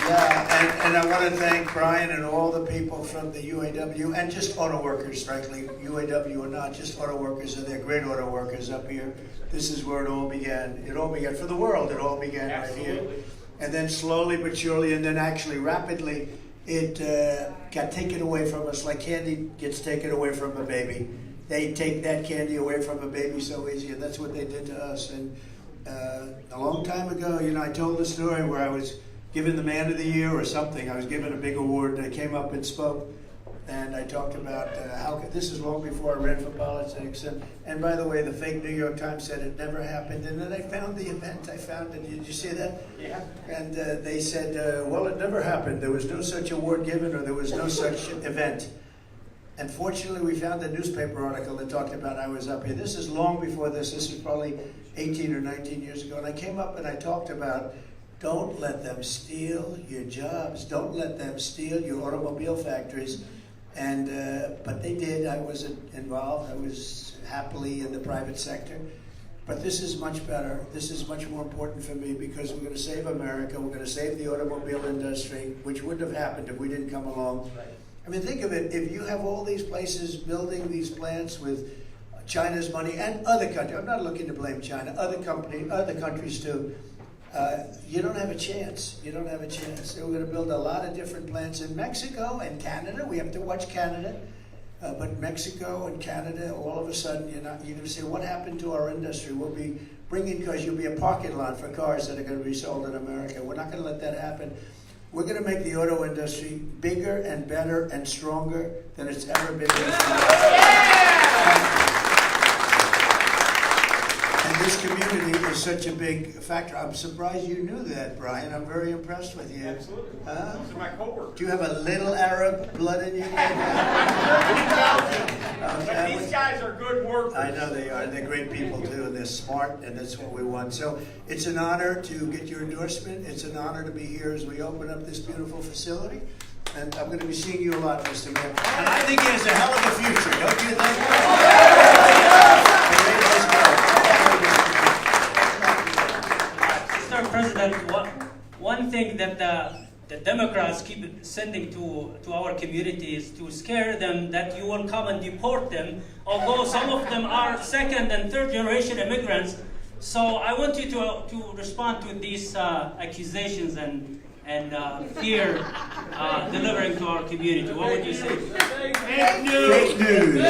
Yeah, and I want to thank Brian and all the people from the UAW and just auto workers, frankly, UAW or not, just auto workers, and they're great auto workers up here. This is where it all began. It all began for the world. It all began Absolutely. right here. And then slowly but surely, and then actually rapidly, it got taken away from us like candy gets taken away from a baby. They take that candy away from a baby so easy, and that's what they did to us. And a long time ago, you know, I told the story where I was given the Man of the Year or something. I was given a big award, and I came up and spoke, and I talked about this is long before I ran for politics. And by the way, the fake New York Times said it never happened, and then I found the event. I found it. Did you see that? Yeah. And they said, well, it never happened. There was no such award given, or there was no such event. And fortunately, we found a newspaper article that talked about I was up here. This is long before this. This is probably 18 or 19 years ago. And I came up and I talked about, don't let them steal your jobs. Don't let them steal your automobile factories. And but they did. I wasn't involved. I was happily in the private sector. But this is much better. This is much more important for me because we're going to save America. We're going to save the automobile industry, which wouldn't have happened if we didn't come along. Right. I mean, think of it. If you have all these places building these plants with China's money and other countries, I'm not looking to blame China, other countries too, you don't have a chance. You don't have a chance. We're going to build a lot of different plants in Mexico and Canada. We have to watch Canada. But Mexico and Canada, all of a sudden, you're going to say, what happened to our industry? We'll be bringing cars. You'll be a parking lot for cars that are going to be sold in America. We're not going to let that happen. We're going to make the auto industry bigger and better and stronger than it's ever been before. And this community is such a big factor. I'm surprised you knew that, Brian. I'm very impressed with you. Absolutely. Huh? Those are my coworkers. Do you have a little Arab blood in you? But these guys are good workers. I know they are. They're great people too, and they're smart, and that's what we want. So it's an honor to get your endorsement. It's an honor to be here as we open up this beautiful facility. And I'm going to be seeing you a lot, Mr. Mayor. And I think he has a hell of a future, don't you think? Mr. President, one thing that the Democrats keep sending to our community is to scare them that you will come and deport them, although some of them are second and third generation immigrants. So I want you to respond to these accusations and fear delivering to our community. What would you say? Fake news. Fake news.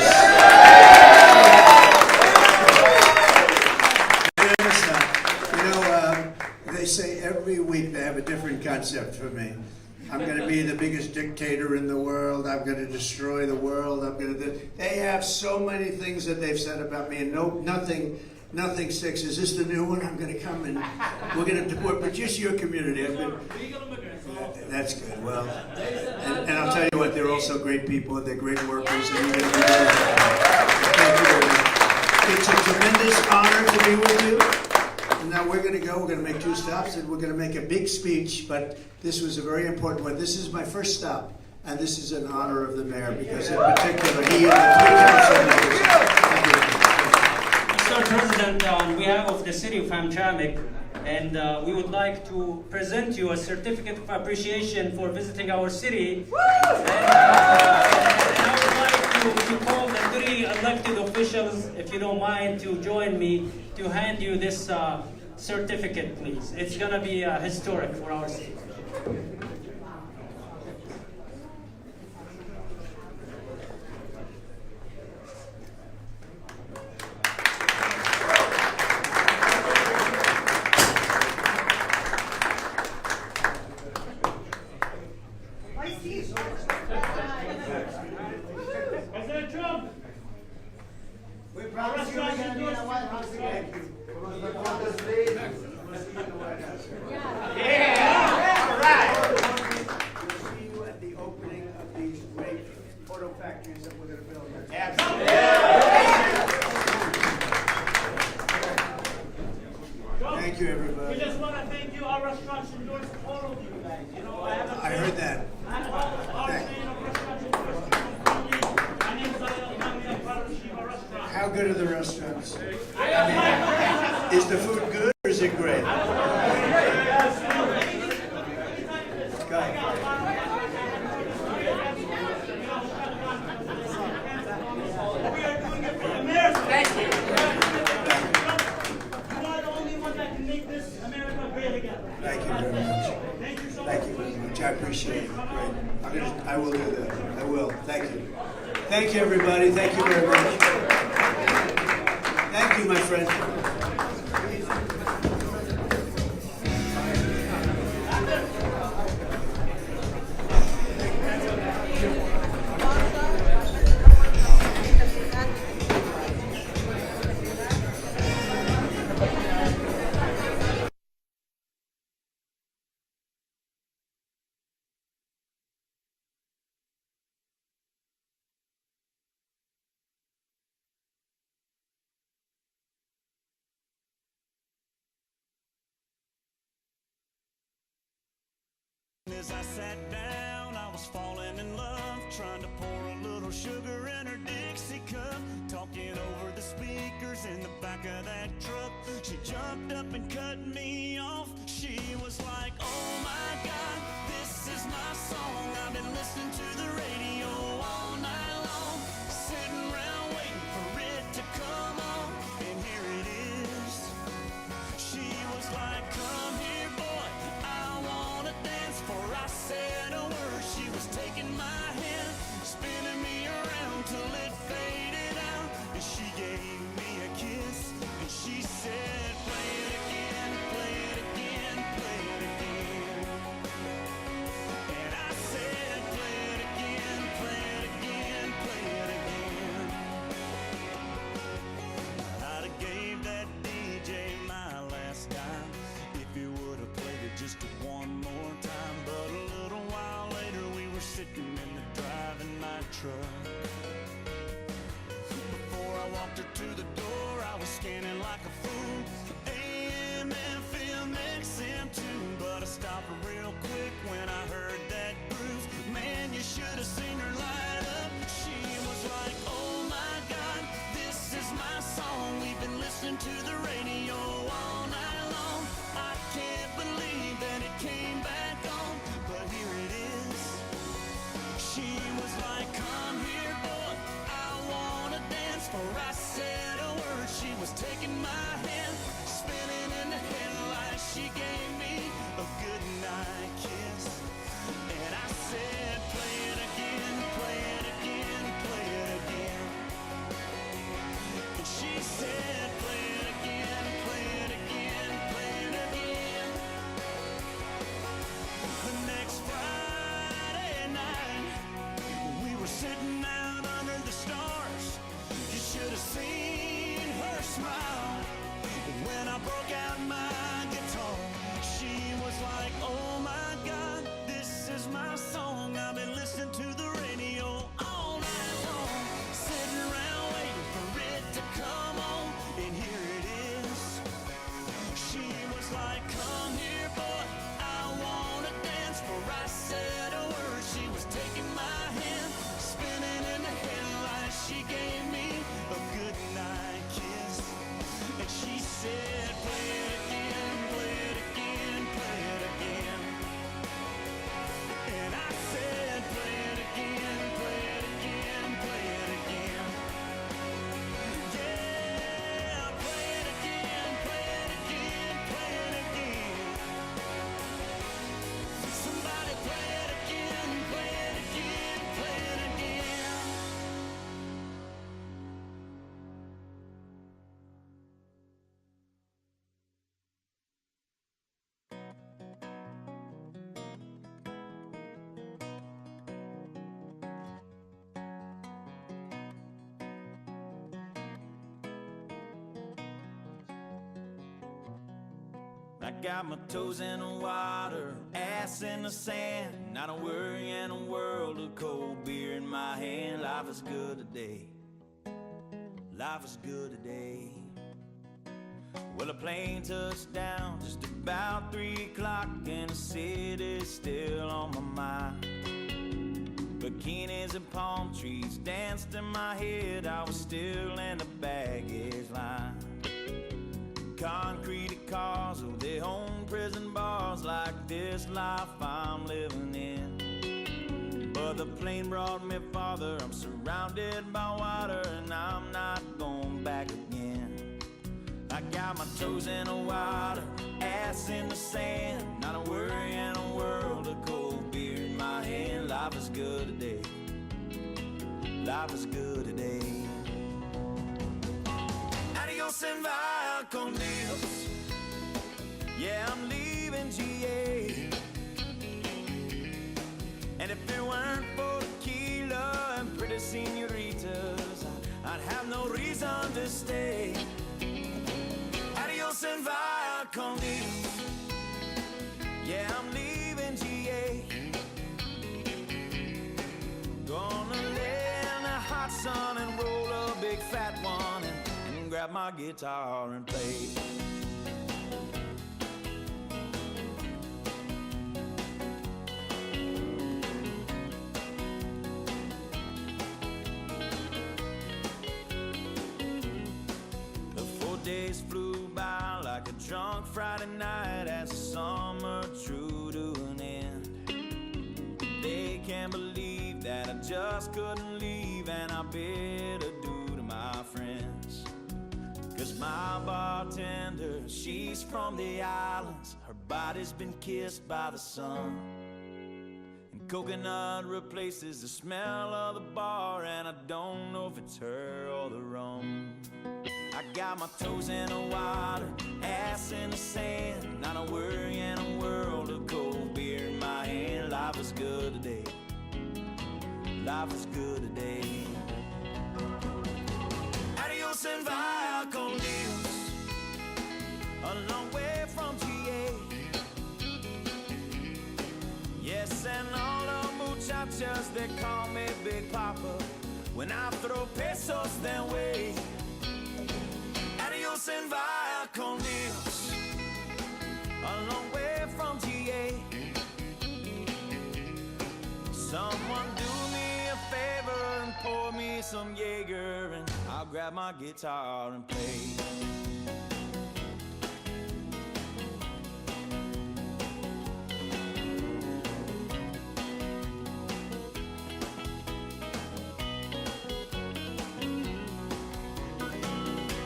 They say every week they have a different concept for me. I'm going to be the biggest dictator in the world. I'm going to destroy the world. They have so many things that they've said about me, and nothing sticks. Is this the new one? I'm going to come and we're going to deport, but just your community. That's good. Well, and I'll tell you what, they're also great people. They're great workers. And you're going to be Thank you. It's a tremendous honor to be with you. And now we're going to go. We're going to make 2 stops, and we're going to make a big speech. But this was a very important one. This is my first stop, and this is an honor of the mayor because, in particular, he and the 3 council members. Thank you. Mr. President, on behalf of the city of Hamtramck, and we would like to present you a certificate of appreciation for visiting our city. And I would like to call the 3 elected officials, if you don't mind, to join me to hand you this certificate, please. It's going to be historic for our city. President Trump. We promise you we're going to be in the White House again. Yeah. All right. We'll see you at the opening of these great auto factories that we're going to build here. Absolutely. Thank you, everybody. We just want to thank you. Our restaurants endorse all of you guys. You know, I have a I heard that. Our chain of restaurants endorse people. My name is Zayal Nami. I'm part of Shiva Restaurant. How good are the restaurants? Is the food good or is it great? Go ahead. We are doing it for America. Thank you. You are the only one that can make this America great again. Thank you very much. Thank you so much. Thank you very much. I appreciate it. Great. I will do that. I will. Thank you. Thank you, everybody. Thank you very much. Thank you, my friend. As I sat down, I was falling in love, trying to pour a little sugar in her Dixie cup, talking over the speakers in the back of that truck. She jumped up and cut me off. She was like, oh my God, this is my song. I've been listening to the radio all night long, sitting around waiting for it to come on, and here it is. She was like, come here, boy, I wanna dance. Before I said a word, she was taking my hand, spinning me around till it faded out. And she gave me a kiss, and she said, play it again, play it again, play it again. And I said, play it again, play it again, play it again. I'd have gave that DJ my last dime if he would have played it just one more time. But a little while later we were sitting in the driving my truck. Before I walked her to the door, I was scanning like a fool, AM, FM, XM tune. But I stopped real quick when I heard that groove. Man, you should have seen her light up. She was like, oh my God, this is my song. We've been listening to the radio all night long. I can't believe that it came back on, but here it is. She was like, come here, boy, I wanna dance. For I said a word, she was taking my hand, spinning in the headlights. She gave me a good night kiss, and I said, play it again, play it again, play it again. And she said, play it again, play it again, play it again. The next Friday night, we were sitting out under the stars. You should have seen her smile when I broke out my guitar. She was like, oh my God, this is my song. I've been listening to the radio all night long, sitting around waiting for it to come on, and here it is. She was like, come here, boy, I wanna dance. For I said a word, she was taking my hand, spinning in the headlights. She gave me a good night kiss, and she said, play it again, play it again, play it again. And I said, play it again, play it again, play it again. Yeah, play it again, play it again, play it again. Somebody play it again, play it again, play it again. I got my toes in the water, ass in the sand, not a worry in a world of cold beer in my hand. Life is good today, life is good today. Well, a plane touched down just about 3 o'clock, and the city's still on my mind. Bikinis and palm trees danced in my head, I was still in the baggage line. Concrete cars, oh, they own prison bars like this life I'm living in. But the plane brought me farther. I'm surrounded by water and I'm not going back again. I got my toes in the water, ass in the sand, not a worry in a world of cold beer in my hand. Life is good today. Life is good today. Adios and via con Dios. Yeah, I'm leaving GA. And if it weren't for tequila and pretty senoritas, I'd have no reason to stay. Adios and via con Dios. Yeah, I'm leaving GA. Gonna lay in the hot sun and roll a big fat one and grab my guitar and play. The 4 days flew by like a drunk Friday night as the summer drew to an end. They can't believe that I just couldn't leave, and I bid adieu to my friends. Cause my bartender, she's from the islands. Her body's been kissed by the sun, and coconut replaces the smell of the bar, and I don't know if it's her or the rum. I got my toes in the water, ass in the sand, not a worry in a world of cold beer in my hand. Life is good today. Life is good today. Adios and via con Dios. A long way from GA. Yes, and all the muchachas, they call me Big Papa. When I throw pesos their way. Adios and via con Dios. A long way from GA. Someone do me a favor and pour me some Jaeger, and I'll grab my guitar and play.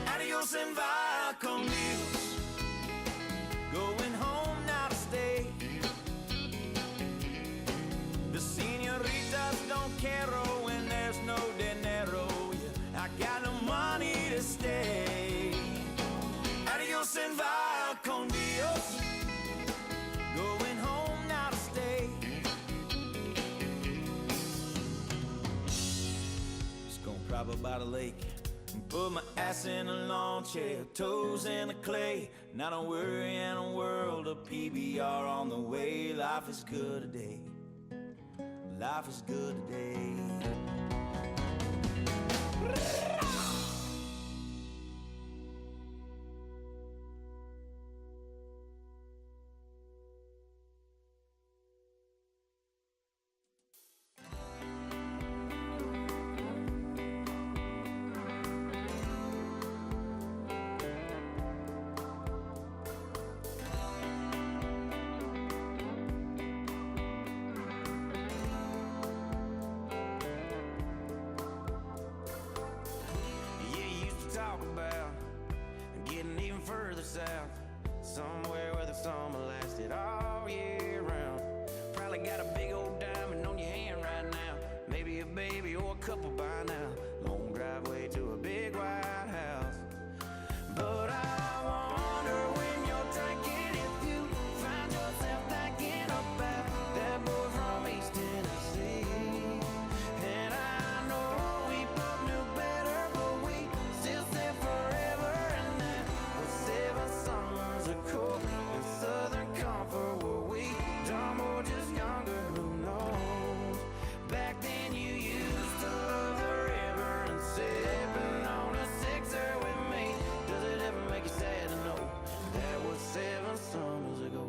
Adios and via con Dios. Going home now to stay. The senoritas don't care when there's no dinero. Yeah, I got no money to stay. Adios and via con Dios. Going home now to stay. Just gonna prop up by the lake and put my ass in a lawn chair, toes in the clay. Not a worry in a world of PBR on the way. Life is good today. Life is good today. Talk about getting even further south, somewhere where the summer lasted all year round. Probably got a big old diamond on your hand right now, maybe a baby or a couple by now. Long driveway to a big white house. But I wonder when you're drinking if you find yourself thinking about that boy from East Tennessee. And I know we both knew better, but we still said forever, and that was 7 summers ago in Southern Comfort. Were we dumb or just younger? Who knows? Back then you used to love the river and sipping on a sixer with me. Does it ever make you sad to know that was 7 summers ago?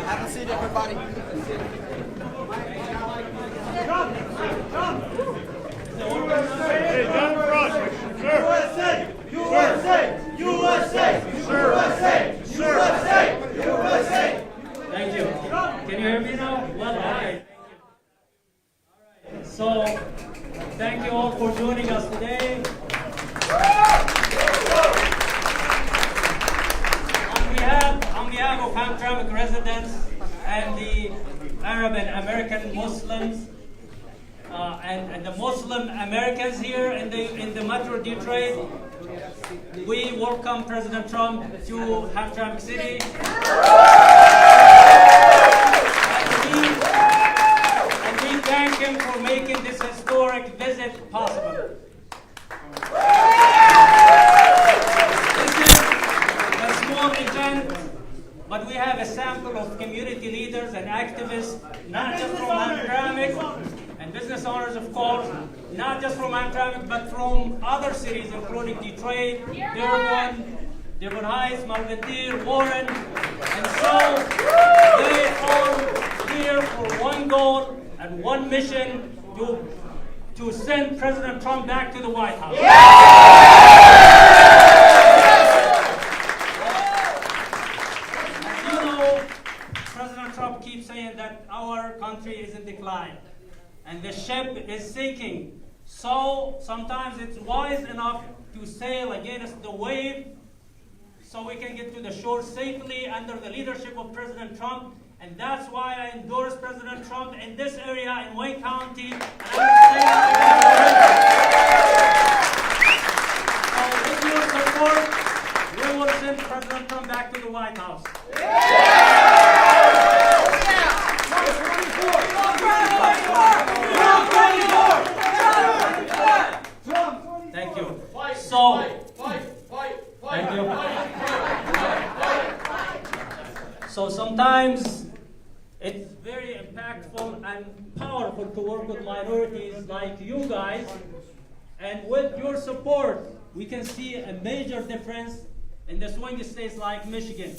Have a seat, everybody. Hey, John Rogers, sir. USA! USA! USA! USA! USA! Thank you. Can you hear me now? Well, okay. Thank you. So, thank you all for joining us today. On behalf of Hamtramck residents and the Arab and American Muslims and the Muslim Americans here in the Metro Detroit, we welcome President Trump to Hamtramck City. And we thank him for making this historic visit possible. This is a small event, but we have a sample of community leaders and activists, not just from Hamtramck, and business owners, of course, not just from Hamtramck, but from other cities, including Detroit, Dearborn Heights, Malvern, Warren, and so they are here for one goal and one mission to send President Trump back to the White House. As you know, President Trump keeps saying that our country is in decline and the ship is sinking. So sometimes it's wise enough to sail against the wave so we can get to the shore safely under the leadership of President Trump. And that's why I endorse President Trump in this area in Wayne County. So with your support, we will send President Trump back to the White House. Thank you. So, thank you. So sometimes it's very impactful and powerful to work with minorities like you guys. And with your support, we can see a major difference in the swing states like Michigan.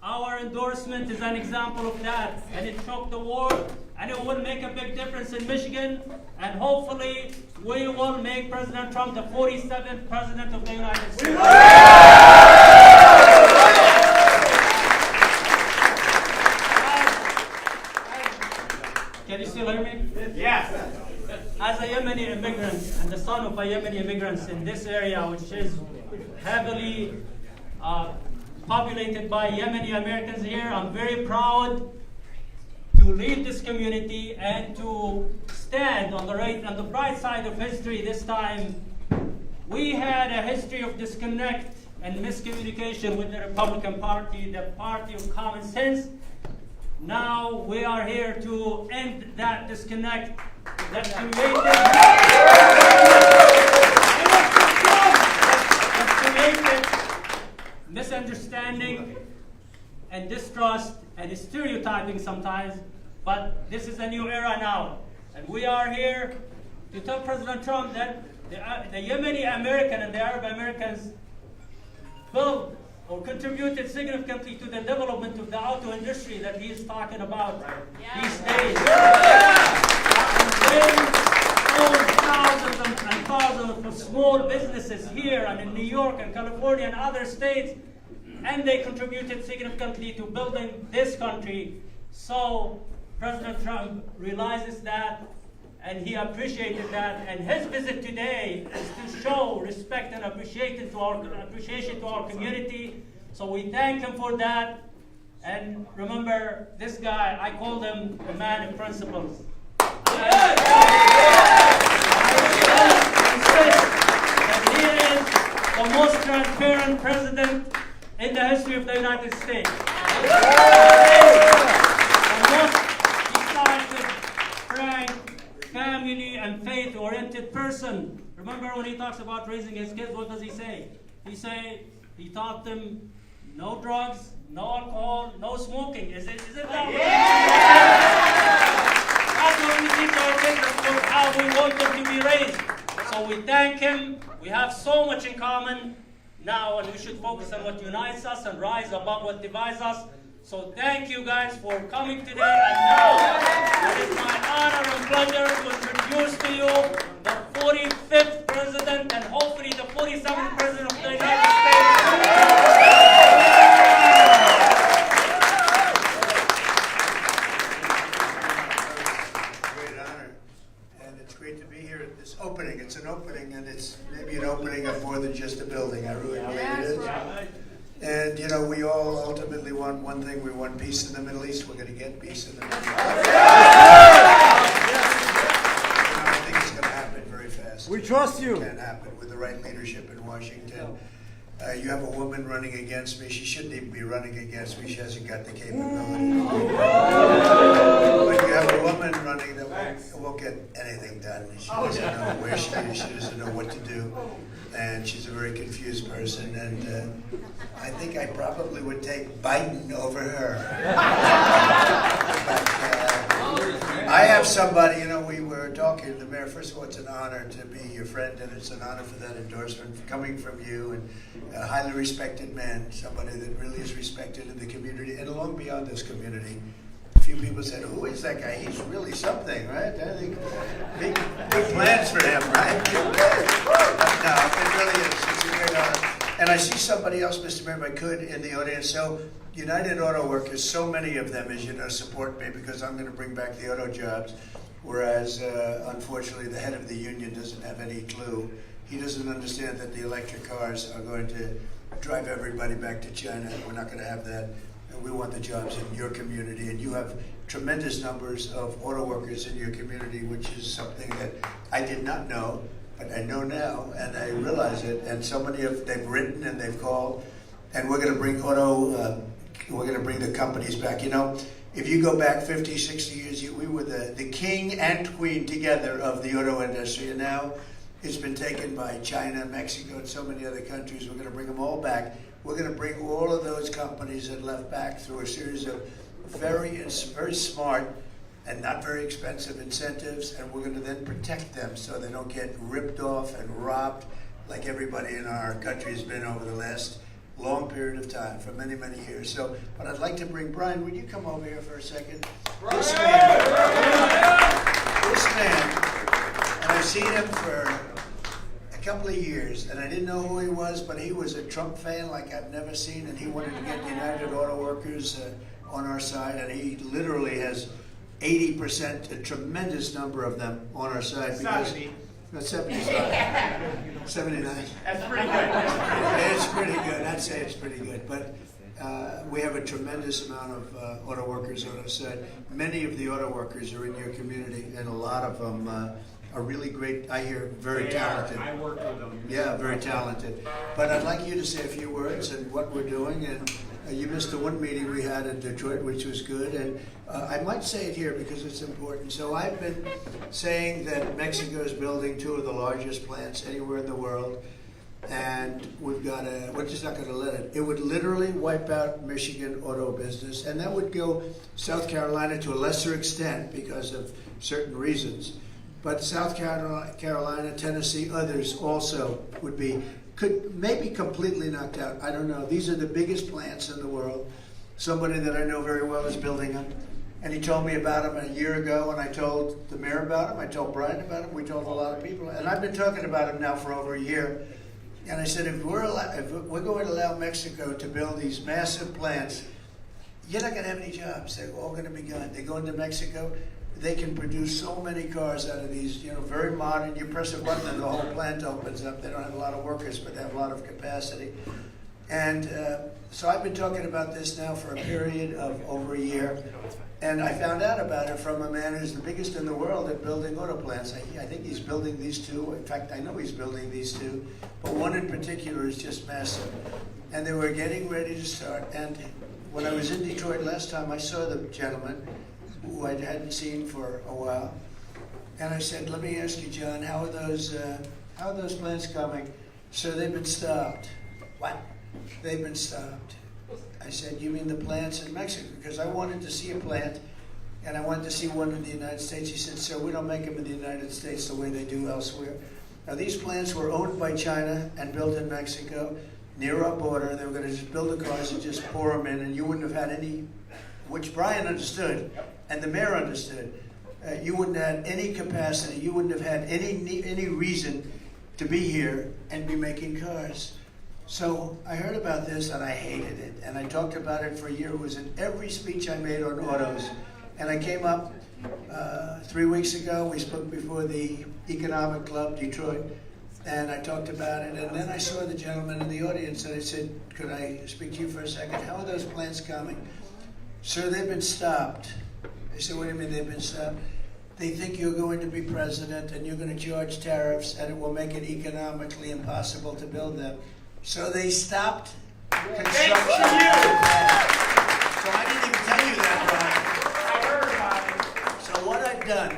Our endorsement is an example of that, and it shook the world, and it will make a big difference in Michigan, and hopefully we will make President Trump the 47th President of the United States. Can you still hear me? Yes. As a Yemeni immigrant and the son of a Yemeni immigrant in this area, which is heavily populated by Yemeni Americans here, I'm very proud to lead this community and to stand on the bright side of history this time. We had a history of disconnect and miscommunication with the Republican Party, the party of common sense. Now we are here to end that disconnect that created misunderstanding and distrust and stereotyping sometimes But this is a new era now. And we are here to tell President Trump that the Yemeni American and the Arab Americans built or contributed significantly to the development of the auto industry that he is talking about these days. They own thousands and thousands of small businesses here and in New York and California and other states, and they contributed significantly to building this country. So President Trump realizes that, and he appreciated that, and his visit today is to show respect and appreciation to our community. So we thank him for that. And remember, this guy, I call him the man of principles. And he is the most transparent president in the history of the United States. The most decisive, frank, family and faith-oriented person. Remember when he talks about raising his kids, what does he say? He taught them no drugs, no alcohol, no smoking. Is it that way? That's what we teach our kids, that's how we want them to be raised. So we thank him. We have so much in common now, and we should focus on what unites us and rise above what divides us. So thank you guys for coming today. And now it is my honor and pleasure to introduce to you the 45th President and hopefully the 47th President of the United States. Great honor. And it's great to be here at this opening. It's an opening, and it's maybe an opening of more than just a building. I really believe it is. And, you know, we all ultimately want one thing. We want peace in the Middle East. We're going to get peace in the Middle East. I think it's going to happen very fast. We trust you. It can happen with the right leadership in Washington. You have a woman running against me. She shouldn't even be running against me. She hasn't got the capability. But you have a woman running that won't get anything done. She doesn't know where she is. She doesn't know what to do. And she's a very confused person. And I think I probably would take Biden over her. But, I have somebody, you know, we were talking to the mayor. First of all, it's an honor to be your friend, and it's an honor for that endorsement coming from you, and a highly respected man, somebody that really is respected in the community and long beyond this community. A few people said, who is that guy? He's really something, right? I think big plans for him, right? But no, it really is. It's a great honor. And I see somebody else, Mr. Mayor, if I could, in the audience. So United Auto Workers, so many of them, as you know, support me because I'm going to bring back the auto jobs, whereas, unfortunately, the head of the union doesn't have any clue. He doesn't understand that the electric cars are going to drive everybody back to China. We're not going to have that. And we want the jobs in your community, and you have tremendous numbers of auto workers in your community, which is something that I did not know, but I know now, and I realize it. And so many of they've written and they've called, and we're going to bring we're going to bring the companies back. You know, if you go back 50, 60 years, we were the king and queen together of the auto industry, and now it's been taken by China, Mexico, and so many other countries. We're going to bring them all back. We're going to bring all of those companies that left back through a series of very smart and not very expensive incentives, and we're going to then protect them so they don't get ripped off and robbed like everybody in our country has been over the last long period of time, for many, many years. So, but I'd like to bring Brian. Would you come over here for a second? This man, and I've seen him for a couple of years, and I didn't know who he was, but he was a Trump fan like I've never seen, and he wanted to get United Auto Workers on our side, and he literally has 80%, a tremendous number of them on our side. 70. That's 79. 79. That's pretty good. It's pretty good. I'd say it's pretty good. But we have a tremendous amount of auto workers on our side. Many of the auto workers are in your community, and a lot of them are really great. I hear very talented. I work with them. Yeah, very talented. But I'd like you to say a few words and what we're doing. And you missed the one meeting we had in Detroit, which was good. And I might say it here because it's important. So I've been saying that Mexico is building two of the largest plants anywhere in the world. and we're just not going to let it. It would literally wipe out Michigan auto business, and that would go South Carolina to a lesser extent because of certain reasons. But South Carolina, Tennessee, others also could maybe completely knocked out. I don't know. These are the biggest plants in the world. Somebody that I know very well is building them. And he told me about them a year ago, and I told the mayor about them. I told Brian about them. We told a lot of people. And I've been talking about them now for over a year. And I said, if we're going to allow Mexico to build these massive plants, you're not going to have any jobs. They're all going to be gone. They go into Mexico. They can produce so many cars out of these, very modern. You press a button and the whole plant opens up. They don't have a lot of workers, but they have a lot of capacity. And so I've been talking about this now for a period of over a year. And I found out about it from a man who's the biggest in the world at building auto plants. I think he's building these two. In fact, I know he's building these two. But one in particular is just massive. And they were getting ready to start. And when I was in Detroit last time, I saw the gentleman who I hadn't seen for a while. And I said, let me ask you, John, how are those plants coming? So they've been stopped. What? They've been stopped. I said, you mean the plants in Mexico? Because I wanted to see a plant, and I wanted to see one in the United States. He said, sir, we don't make them in the United States the way they do elsewhere. Now, these plants were owned by China and built in Mexico, near our border. They were going to just build the cars and just pour them in, and you wouldn't have had any, which Brian understood, and the mayor understood. You wouldn't have had any capacity. You wouldn't have had any reason to be here and be making cars. So I heard about this and I hated it. And I talked about it for a year. It was in every speech I made on autos. And I came up 3 weeks ago. We spoke before the Economic Club, Detroit. And I talked about it. And then I saw the gentleman in the audience and I said, could I speak to you for a second? How are those plants coming? Sir, they've been stopped. I said, what do you mean they've been stopped? They think you're going to be president and you're going to charge tariffs and it will make it economically impossible to build them. So they stopped construction. So I didn't even tell you that, Brian. I heard about it. So what I've done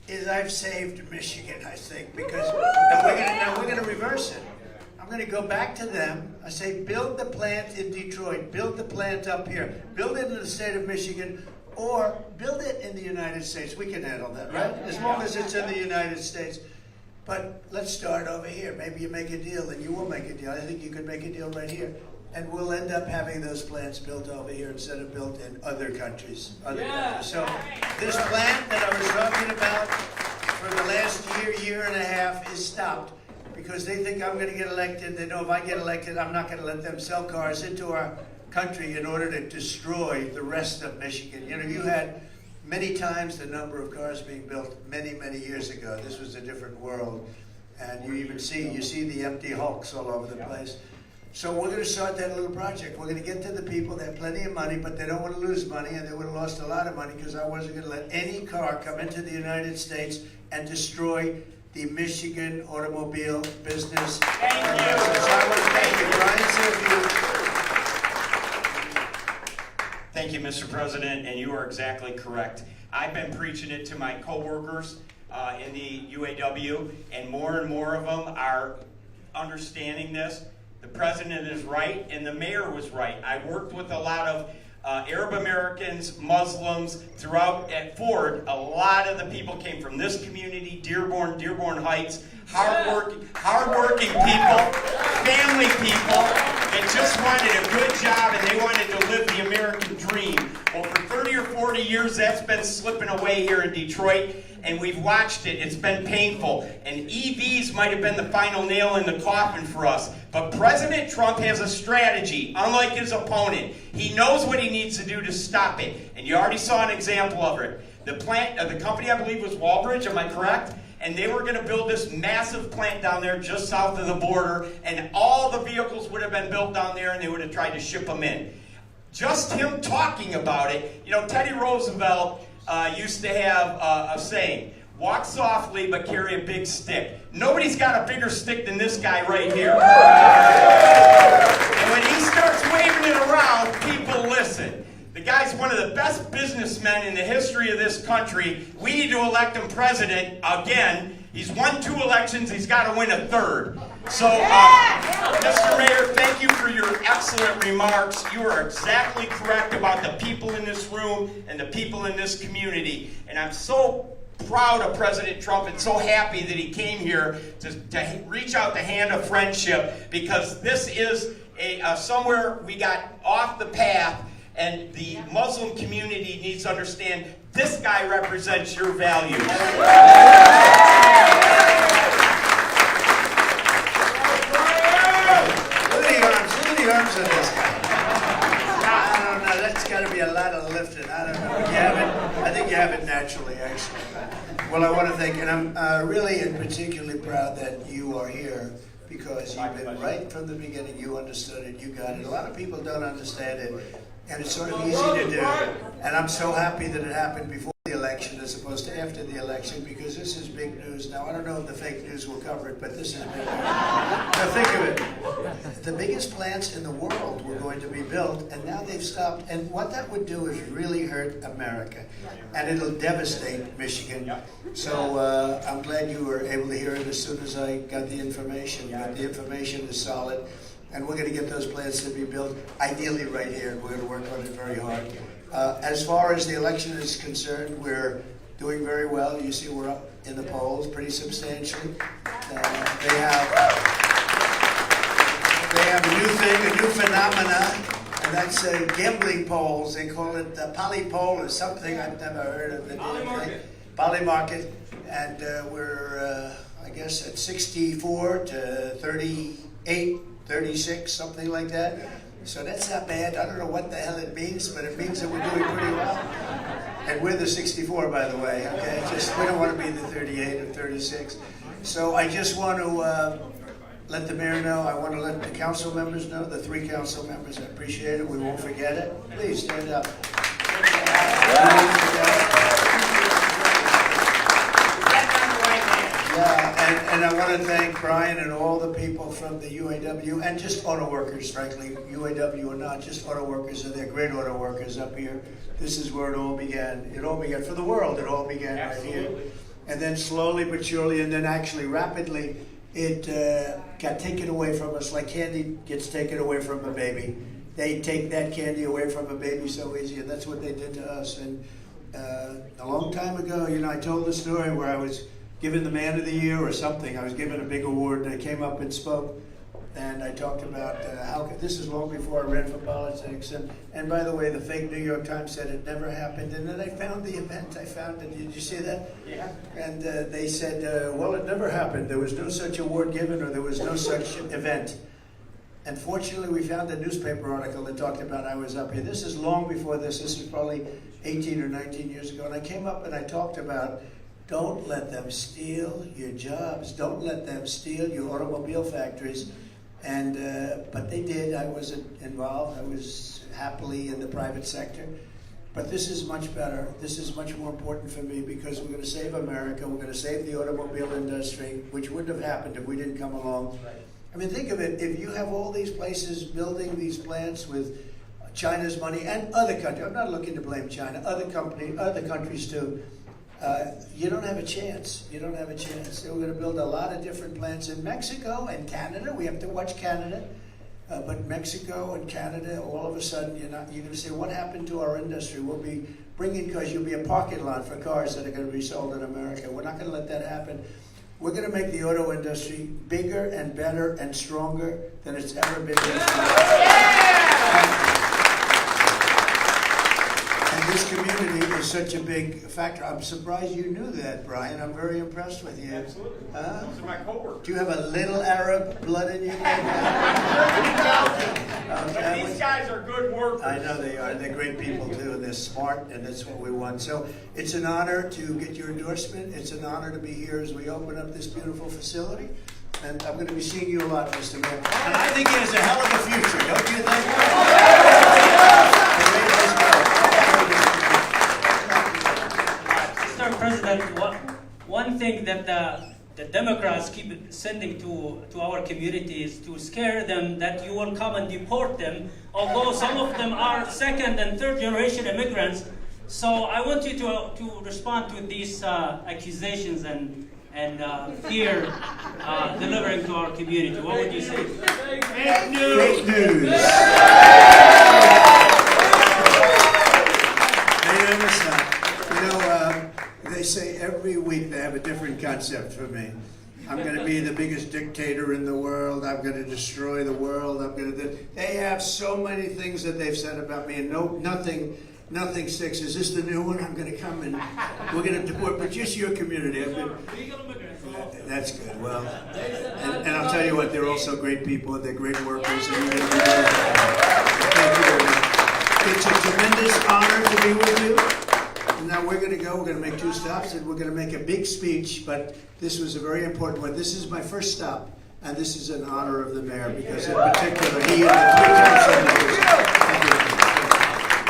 is I've saved Michigan, I think, because we're going to reverse it. I'm going to go back to them. I say, build the plant in Detroit, build the plant up here, build it in the state of Michigan, or build it in the United States. We can handle that, right? As long as it's in the United States. But let's start over here. Maybe you make a deal, and you will make a deal. I think you could make a deal right here. And we'll end up having those plants built over here instead of built in other countries. So this plant that I was talking about for the last year and a half is stopped because they think I'm going to get elected. They know if I get elected, I'm not going to let them sell cars into our country in order to destroy the rest of Michigan. You had many times the number of cars being built many, many years ago. This was a different world. And you see the empty hulks all over the place. So we're going to start that little project. We're going to get to the people that have plenty of money, but they don't want to lose money, and they would have lost a lot of money because I wasn't going to let any car come into the United States and destroy the Michigan automobile business. Thank you. So I want to thank you, Brian Sergio. Thank you, Mr. President, and you are exactly correct. I've been preaching it to my coworkers in the UAW, and more of them are understanding this. The president is right, and the mayor was right. I worked with a lot of Arab Americans, Muslims throughout at Ford. A lot of the people came from this community, Dearborn Heights, hardworking people, family people that just wanted a good job and they wanted to live the American dream. Well, for 30 or 40 years, that's been slipping away here in Detroit, and we've watched it. It's been painful, and EVs might have been the final nail in the coffin for us. But President Trump has a strategy, unlike his opponent. He knows what he needs to do to stop it, and you already saw an example of it. The company, I believe, was Walbridge, am I correct? And they were going to build this massive plant down there just south of the border, and all the vehicles would have been built down there, and they would have tried to ship them in. Just him talking about it, Teddy Roosevelt used to have a saying, walk softly but carry a big stick. Nobody's got a bigger stick than this guy right here. And when he starts waving it around, people listen. The guy's one of the best businessmen in the history of this country. We need to elect him president again. He's won 2 elections. He's got to win a 3rd. So, Mr. Mayor, thank you for your excellent remarks. You are exactly correct about the people in this room and the people in this community. And I'm so proud of President Trump and so happy that he came here to reach out the hand of friendship, because this is somewhere we got off the path, and the Muslim community needs to understand this guy represents your values. Of this guy. I don't know. That's got to be a lot of lifting. I don't know. You have it. I think you have it naturally, actually. Well, I want to thank, and I'm really and particularly proud that you are here, because you've been right from the beginning. You understood it. You got it. A lot of people don't understand it, and it's sort of easy to do. And I'm so happy that it happened before the election as opposed to after the election, because this is big news. Now, I don't know if the fake news will cover it, but this is big news. Now, think of it. The biggest plants in the world were going to be built, and now they've stopped. And what that would do is really hurt America, and it'll devastate Michigan. So I'm glad you were able to hear it as soon as I got the information. But the information is solid, and we're going to get those plants to be built, ideally right here, and we're going to work on it very hard. As far as the election is concerned, we're doing very well. You see we're up in the polls pretty substantially. They have a new thing, a new phenomena, and that's gambling polls. They call it poly poll or something. I've never heard of it. Poly market. And we're, I guess, at 64 to 38, 36, something like that. So that's not bad. I don't know what the hell it means, but it means that we're doing pretty well. And we're the 64, by the way, okay? We don't want to be the 38 or 36. So I just want to let the mayor know. I want to let the council members know, the 3 council members. I appreciate it. We won't forget it. Please stand up. Yeah, and I want to thank Brian and all the people from the UAW and just auto workers, frankly, UAW or not, just auto workers, and they're great auto workers up here. This is where it all began. It all began for the world. It all began right here. And then slowly but surely, and then actually rapidly, it got taken away from us like candy gets taken away from a baby. They take that candy away from a baby so easy, and that's what they did to us. And a long time ago, I told the story where I was given the Man of the Year or something. I was given a big award, and I came up and spoke, and I talked about this is long before I ran for politics. And by the way, the fake New York Times said it never happened, and then I found the event. I found it. Did you see that? Yeah. And they said, well, it never happened. There was no such award given, or there was no such event. And fortunately, we found a newspaper article that talked about I was up here. This is long before this. This is probably 18 or 19 years ago. And I came up and I talked about, don't let them steal your jobs. Don't let them steal your automobile factories. And but they did. I wasn't involved. I was happily in the private sector. But this is much better. This is much more important for me, because we're going to save America. We're going to save the automobile industry, which wouldn't have happened if we didn't come along. Right. I mean, think of it. If you have all these places building these plants with China's money and other countries, I'm not looking to blame China, other countries too, you don't have a chance. You don't have a chance. We're going to build a lot of different plants in Mexico and Canada. We have to watch Canada. But Mexico and Canada, all of a sudden, you're going to say, what happened to our industry? We'll be bringing cars. You'll be a parking lot for cars that are going to be sold in America. We're not going to let that happen. We're going to make the auto industry bigger and better and stronger than it's ever been before. And this community is such a big factor. I'm surprised you knew that, Brian. I'm very impressed with you. Absolutely. Those are my coworkers. Do you have a little Arab blood in you? But these guys are good workers. I know they are. They're great people too, and they're smart, and that's what we want. So it's an honor to get your endorsement. It's an honor to be here as we open up this beautiful facility. And I'm going to be seeing you a lot, Mr. Mayor. And I think he has a hell of a future, don't you think? Mr. President, one thing that the Democrats keep sending to our communities to scare them that you will come and deport them, although some of them are second and third generation immigrants. So I want you to respond to these accusations and fear delivering to our community. What would you say? Fake news. They say every week they have a different concept for me. I'm going to be the biggest dictator in the world. I'm going to destroy the world. They have so many things that they've said about me, and nothing sticks. Is this the new one? I'm going to come and we're going to deport, but just your community. That's good. Well, and I'll tell you what, they're also great people. They're great workers, and you're going to be there. Thank you very much. It's a tremendous honor to be with you. Now we're going to go. We're going to make 2 stops, and we're going to make a big speech. But this was a very important one. This is my first stop, and this is in honor of the mayor because, in particular, he and the 3 council members. Thank you.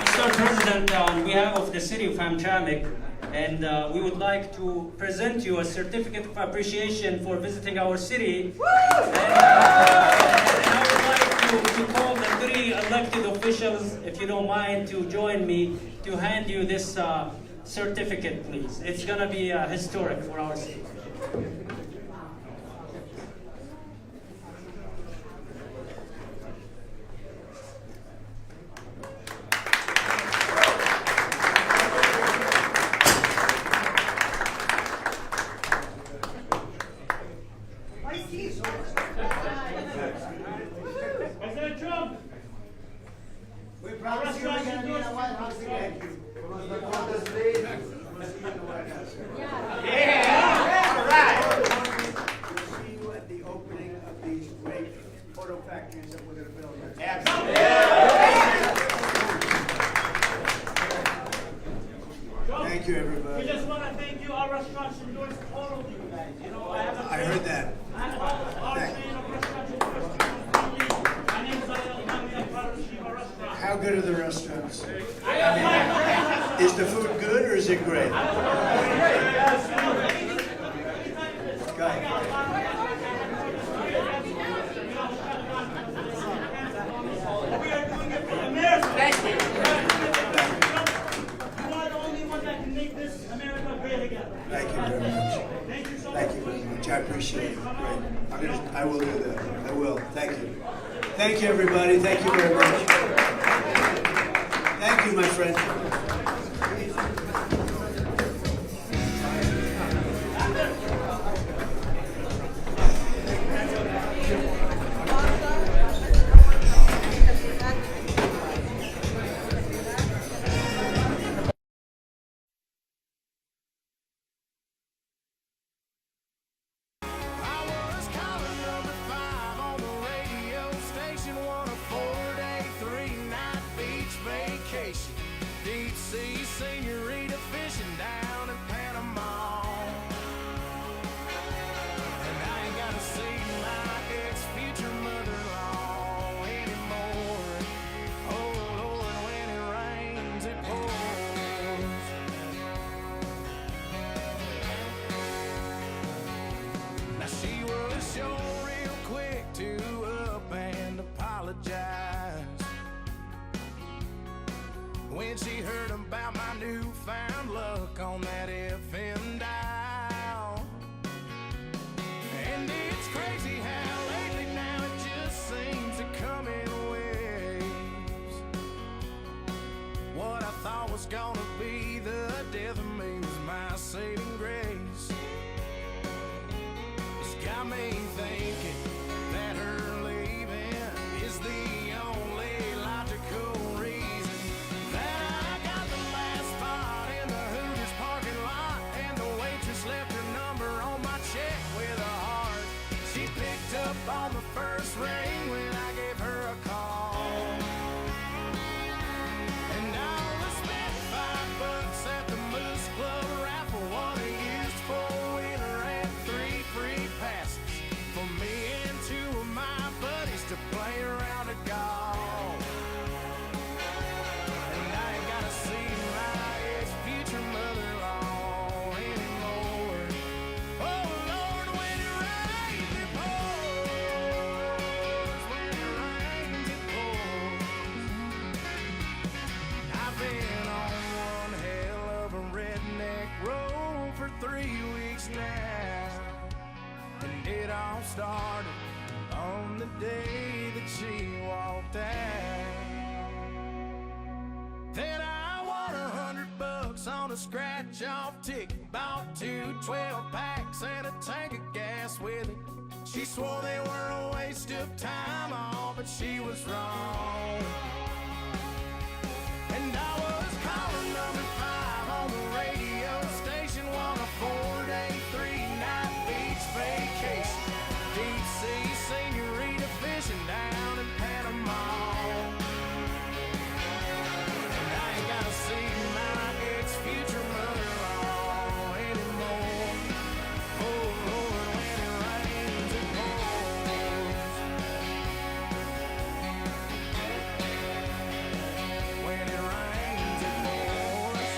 Mr. President, on behalf of the city of Hamtramck, and we would like to present you a certificate of appreciation for visiting our city. And I would like to call the 3 elected officials, if you don't mind, to join me to hand you this certificate, please. It's going to be historic for our city. President Trump, We promise you we're gonna be in the White House again. We'll see you at the opening of these great photo factories that we're going to build here. Thank you, we everybody. just want to thank you. Our restaurants endorse all of you guys. You know, I have a I heard that. and our chain of restaurants endorse you. My name is Zayal Nami. I'm part of Shiva Restaurant. How good are the restaurants? Is the food good or is it great? Go ahead. We are doing it for America. Thank you. You are the only one that can make this America great again. Thank you very much. Thank you so Thank much. you very much. I appreciate it. Great. I will do that. I will. Thank you. Thank you, everybody. Thank you very much. Thank you, my friend. I was calling number 5 on the radio station, on a 4-day, 3-night beach vacation. all started on the day that she walked out. Then I won $100 on a scratch-off ticket, bought 2 12-packs and a tank of gas with it. She swore they were a waste of time, all, but she was wrong. And I was calling number 5 on the radio station, won a 4-day, 3-night beach vacation. Deep sea senorita fishing down in Panama. And I ain't gotta see my ex-future mother-in-law anymore. Oh Lord, when it rains it pours. When it rains it pours.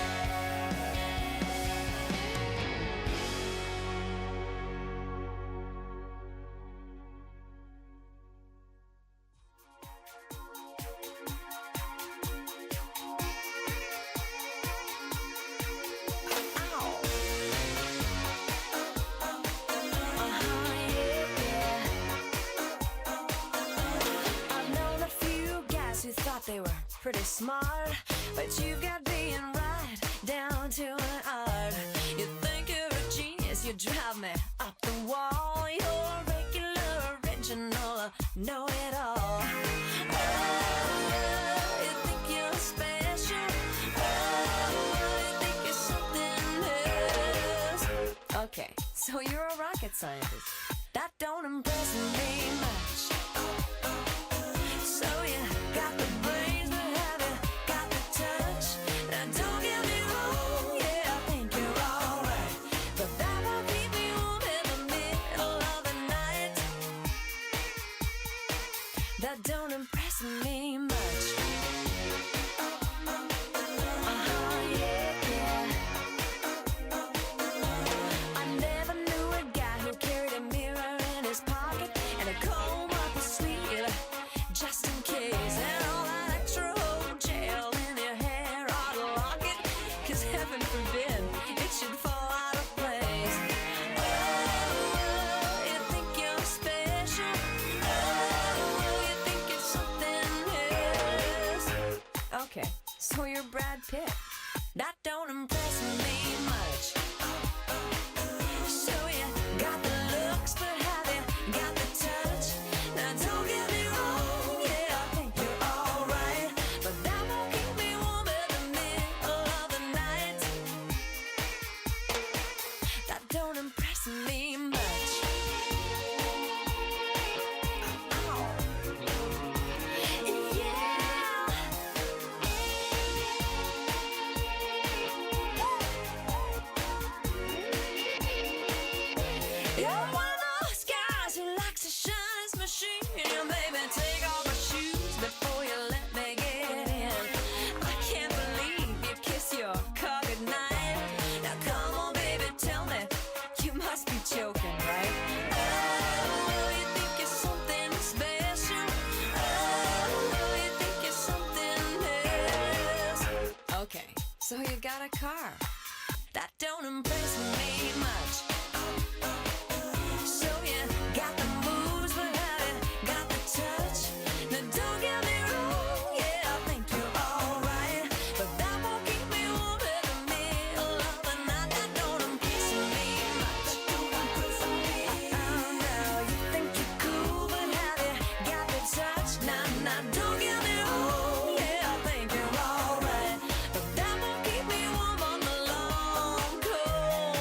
I've known a few guys who thought they were pretty smart, but you've got being right down to an art. You think you're a genius, you drive me up the wall. You're regular, original, know-it-all. Oh, you think you're special. Oh, you think you're something else. Okay, so you're a rocket scientist. That don't impress me much. So you got the brains, but have you got the touch? Now don't get me wrong, yeah, I think you're alright, but that won't keep me warm in the middle of the night. That don't impress me much. I never knew a guy who carried a mirror in his pocket and a comb up his sleeve, just in case. And all that extra old gel in your hair ought to lock it, 'cause heaven forbid it should fall out of place. Oh, you think you're special. Oh, you think you're something else. Okay, so you're Brad Pitt. That don't impress me much. So you got the looks, but have you got the touch? Now don't get me wrong, yeah, I think you're alright, but that won't keep me warm in the middle of the night. That don't impress me much. You're one of those guys who likes to shine his machine. You made me take off my shoes before you let me get in. I can't believe you kiss your car goodnight. Now come on, baby, tell me, you must be joking, right? Oh, you think you're something special. Oh, you think you're something else. Okay, so you got a car. That don't impress me much. So you got the moves, but have you got the touch? Now don't get me wrong, yeah, I think you're alright, but that won't keep me warm in the middle of the night. That don't impress me much. Oh no, you think you're cool, but have you got the touch? Now don't get me wrong, yeah, I think you're alright, but that won't keep me warm on the long cold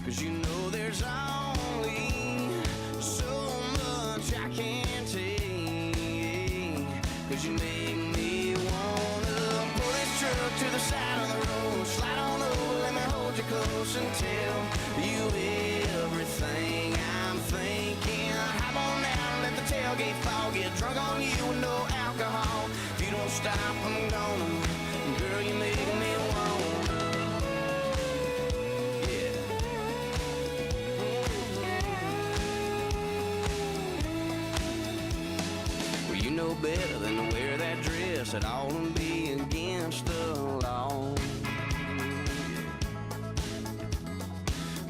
'Cause you know there's only so much I can take. 'Cause you make me wanna pull this truck to the side of the road, slide on over, let me hold you close and tell you everything I'm thinking. Hop on down, let the tailgate fall, get drunk on you with no alcohol. If you don't stop, I'm gonna. Girl, you make me wanna. Yeah. Well, you know better than to wear that dress at all and be against the law.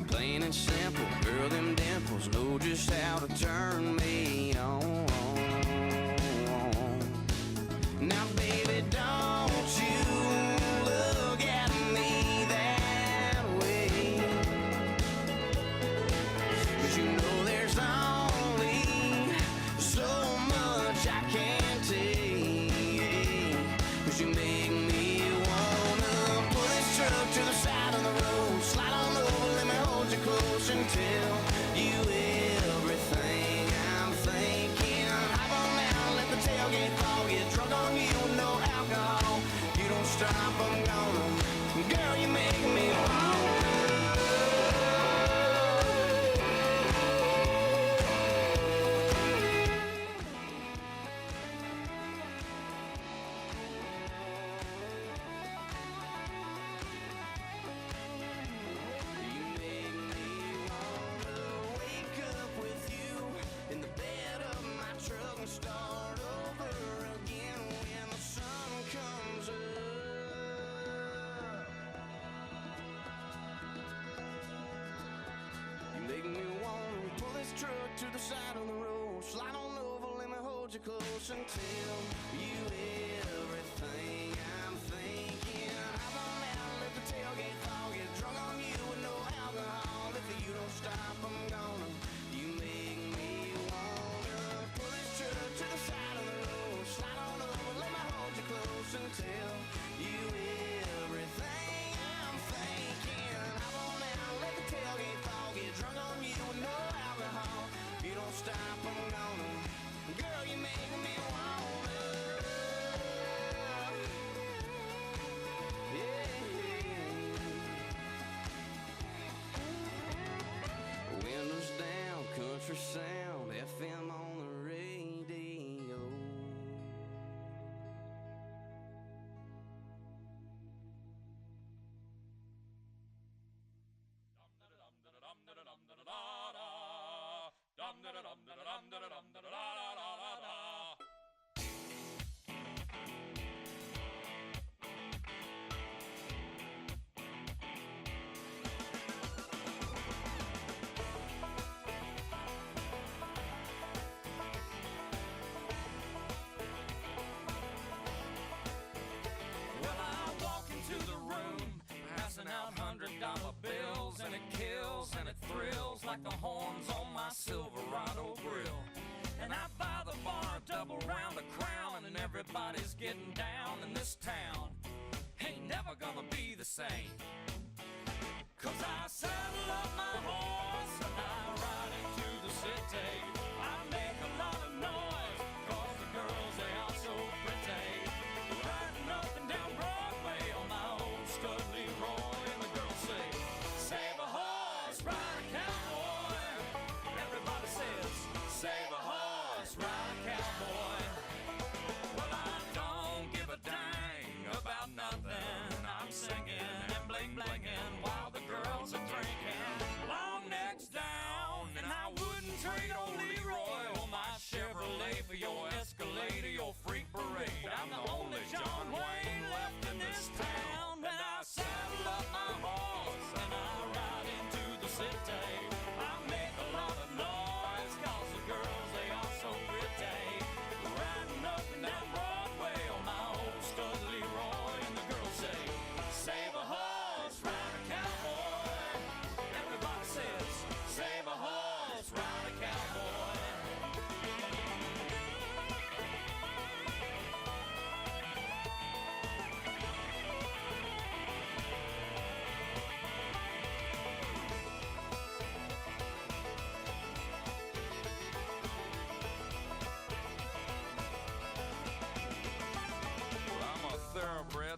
Plain and simple, girl, them dimples know just how to turn me on. Now, baby, don't you look at me that way. 'Cause you know there's only so much I can take. 'Cause you make me wanna pull this truck to the side of the road, slide on over, let me hold you close and tell you everything I'm thinking. Hop on down, let the tailgate fall, get drunk on you with no alcohol. You don't stop, I'm gonna. Girl, you make me wanna. You make me wanna wake up with you in the bed of my truck and start over again when the sun comes up. You make me wanna pull this truck to the side of the road, slide on over, let me hold you close and tell you everything I'm thinking. Hop on down, let the tailgate fall, get drunk on you with no alcohol. If you don't stop, I'm gonna. You make me wanna pull this truck to the side of the road, slide on over, let me hold you close and tell you everything I'm thinking. Hop on down, let the tailgate fall, get drunk on you with no alcohol. If you don't stop, I'm gonna. Girl, you make me wanna. Yeah. Windows down, country sound, FM on the radio. Well, I walk into the room, passing out $100 bills, and it kills and it thrills like the horns on my Silverado grill. And I buy the bar a double round of Crown, and then everybody's getting down in this town. Ain't never gonna be the same. 'Cause I saddle up my horse and I ride into the city. I make a lot of noise, 'cause the girls, they are so pretty. Riding up and down Broadway on my old stud Leroy, and the girls say, save a horse, ride a cowboy. Everybody says, save a horse, ride a cowboy. Well, I don't give a dang about nothing. I'm singing and bling bling.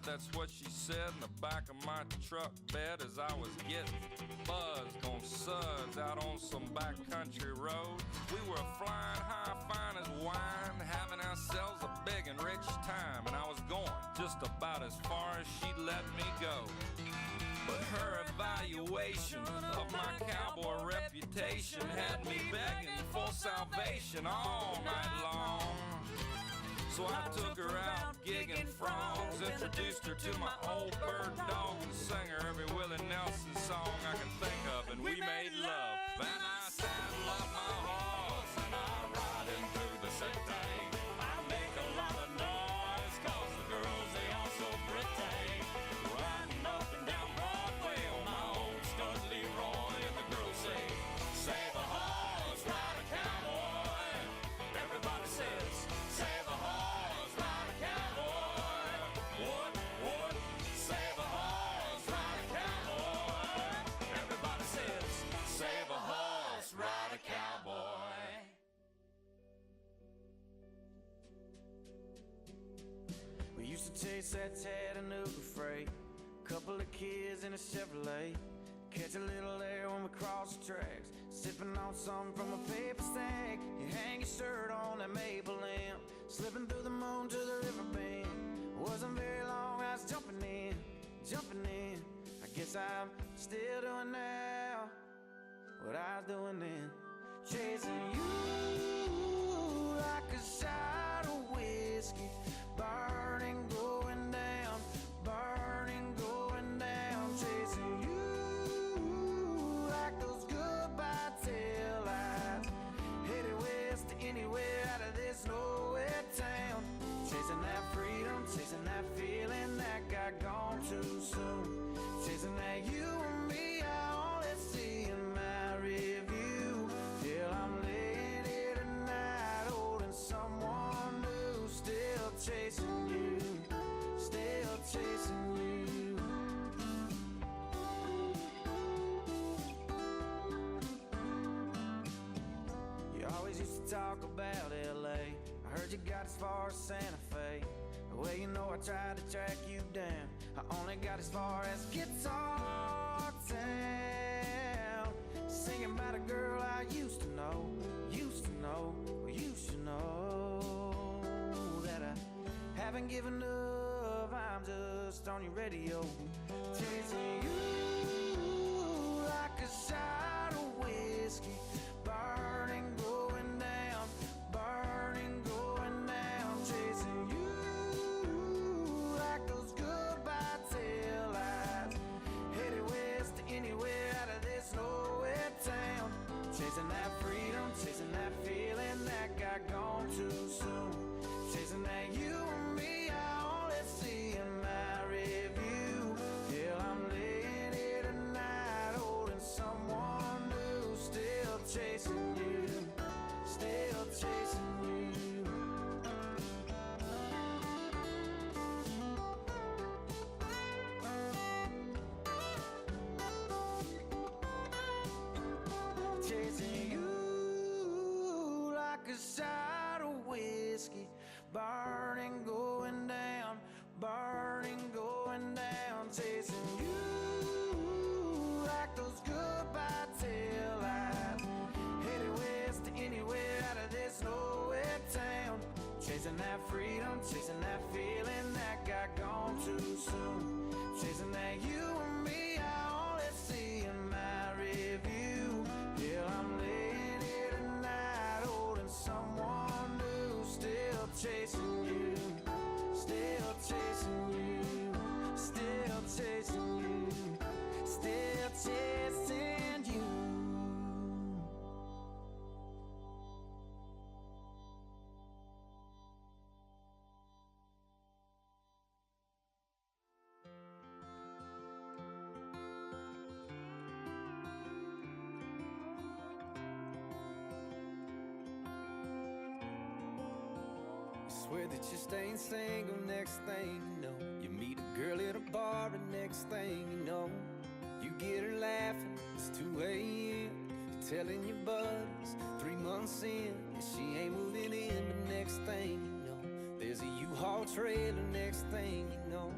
that's what she said in the back of my truck bed as I was getting buzzed on suds out on some backcountry road. We were flying high, fine as wine, having ourselves a big and rich time, and I was going just about as far as she'd let me go. But her evaluation of my cowboy reputation had me begging for salvation all night long. So I took her out gigging frogs, introduced her to my old bird dog, and sang her every Willie Nelson song I can think of, and we made love. And I saddle up my horse and I ride him through the city. I make a lot of noise 'cause the girls, they all so pretty. Riding up and down Broadway on my old stud Leroy, and the girls say, save a horse, ride a cowboy. Everybody says, save a horse, ride a cowboy. What? Save a horse, ride a cowboy. Everybody says, save a horse, ride a cowboy. We used to chase that Chattanooga freight, couple of kids in a Chevrolet, catch a little air when we cross the tracks, sipping on something from a paper sack. You hang your shirt on that maple lamp, slipping through the moon to the river bend. Wasn't very long, I was jumping in. I guess I'm still doing now what I was doing then, chasing you like a shot of whiskey, burning, going down, chasing you like those goodbye tail lights, headed west to anywhere out of this nowhere town, chasing that freedom, chasing that feeling that got gone too soon, chasing that you and me I only see in my review, till I'm laying here tonight holding someone new, still chasing you, still chasing you. You always used to talk about LA, I heard you got as far as Santa Fe. Well, you know I tried to track you down, I only got as far as Guitar Town, singing about a girl I used to know, well, you should know that I haven't given up, I'm just on your radio, chasing you like a shot of whiskey, burning, going down, chasing you like those goodbye tail lights, headed west to anywhere out of this nowhere town, chasing that freedom, chasing that feeling that got gone too soon, chasing that you and me I only see in my review, till I'm laying here tonight holding someone new, still chasing you, still chasing you. Chasing you like a shot of whiskey, burning, going down, chasing you like those goodbye tail lights, headed west to anywhere out of this nowhere town, chasing that freedom, chasing that feeling that got gone too soon, chasing that you and me I only see in my review, till I'm laying here tonight holding someone new, still chasing you, still chasing you, still chasing you, still chasing you. Swear that you're staying single, next thing you know, you meet a girl at a bar, and next thing you know, you get her laughing, it's 2 a.m. You're telling your buddies 3 months in that she ain't moving in, but next thing you know, there's a U-Haul trailer, next thing you know,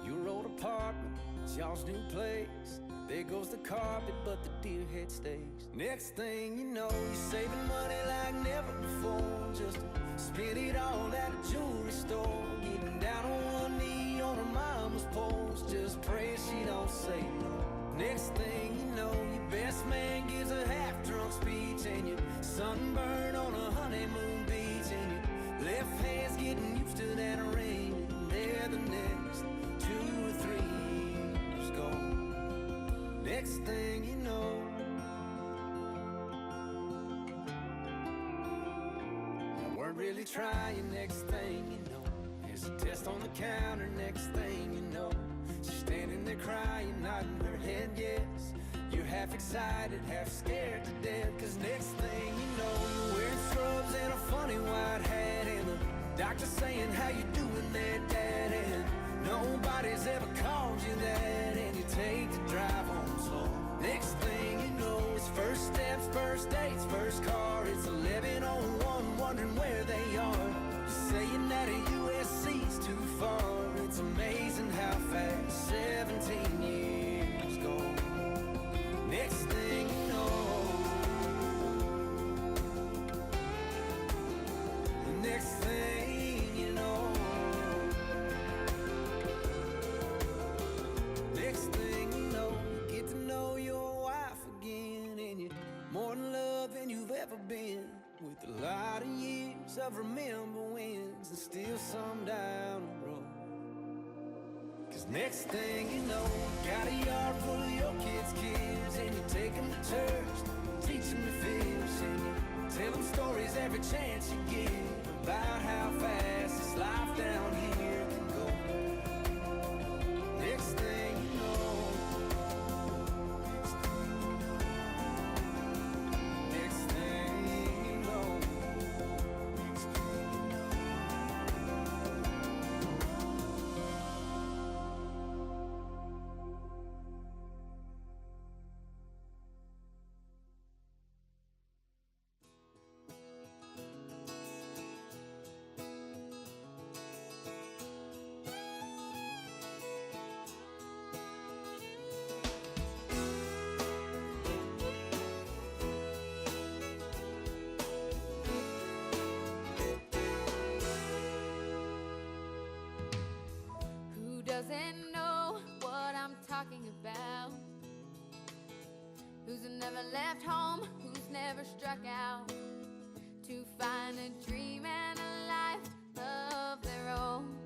Your old apartment, it's y'all's new place. There goes the carpet, but the deer head stays. Next thing you know, you're saving money like never before, just to spend it all at a jewelry store. Getting down on one knee on her mama's porch, just praying she don't say no. Next thing you know, your best man gives a half-drunk speech, and you're sunburned on a honeymoon beach, and your left hand's getting used to that ring, and there the next 2 or 3 years gone. Next thing you know, I weren't really trying. Next thing you know, there's a test on the counter. Next thing you know, she's standing there crying, nodding her head yes. You're half excited, half scared to death, 'cause next thing you know, you're wearing scrubs and a funny white hat, and the doctor saying, how you doing there, Dad? And nobody's ever called you that, and you take the drive home slow. Next thing you know, it's first steps, first dates, first car. It's 11:01, wondering where they are. You're saying that a USC's too far. It's amazing how fast 17 years go. Next thing you know, the next thing you know, next thing you know, you get to know your wife again, and you're more in love than you've ever been, with a lot of years of remember wins and still some down the road. 'Cause next thing you know, you got a yard full of your kids' kids, and you take them to church, teach them to fish, and you tell them stories every chance you get about how fast this life down here can go. Next thing you know, next thing you know, Who doesn't know what I'm talking about? Who's never left home, who's never struck out to find a dream and a life of their own?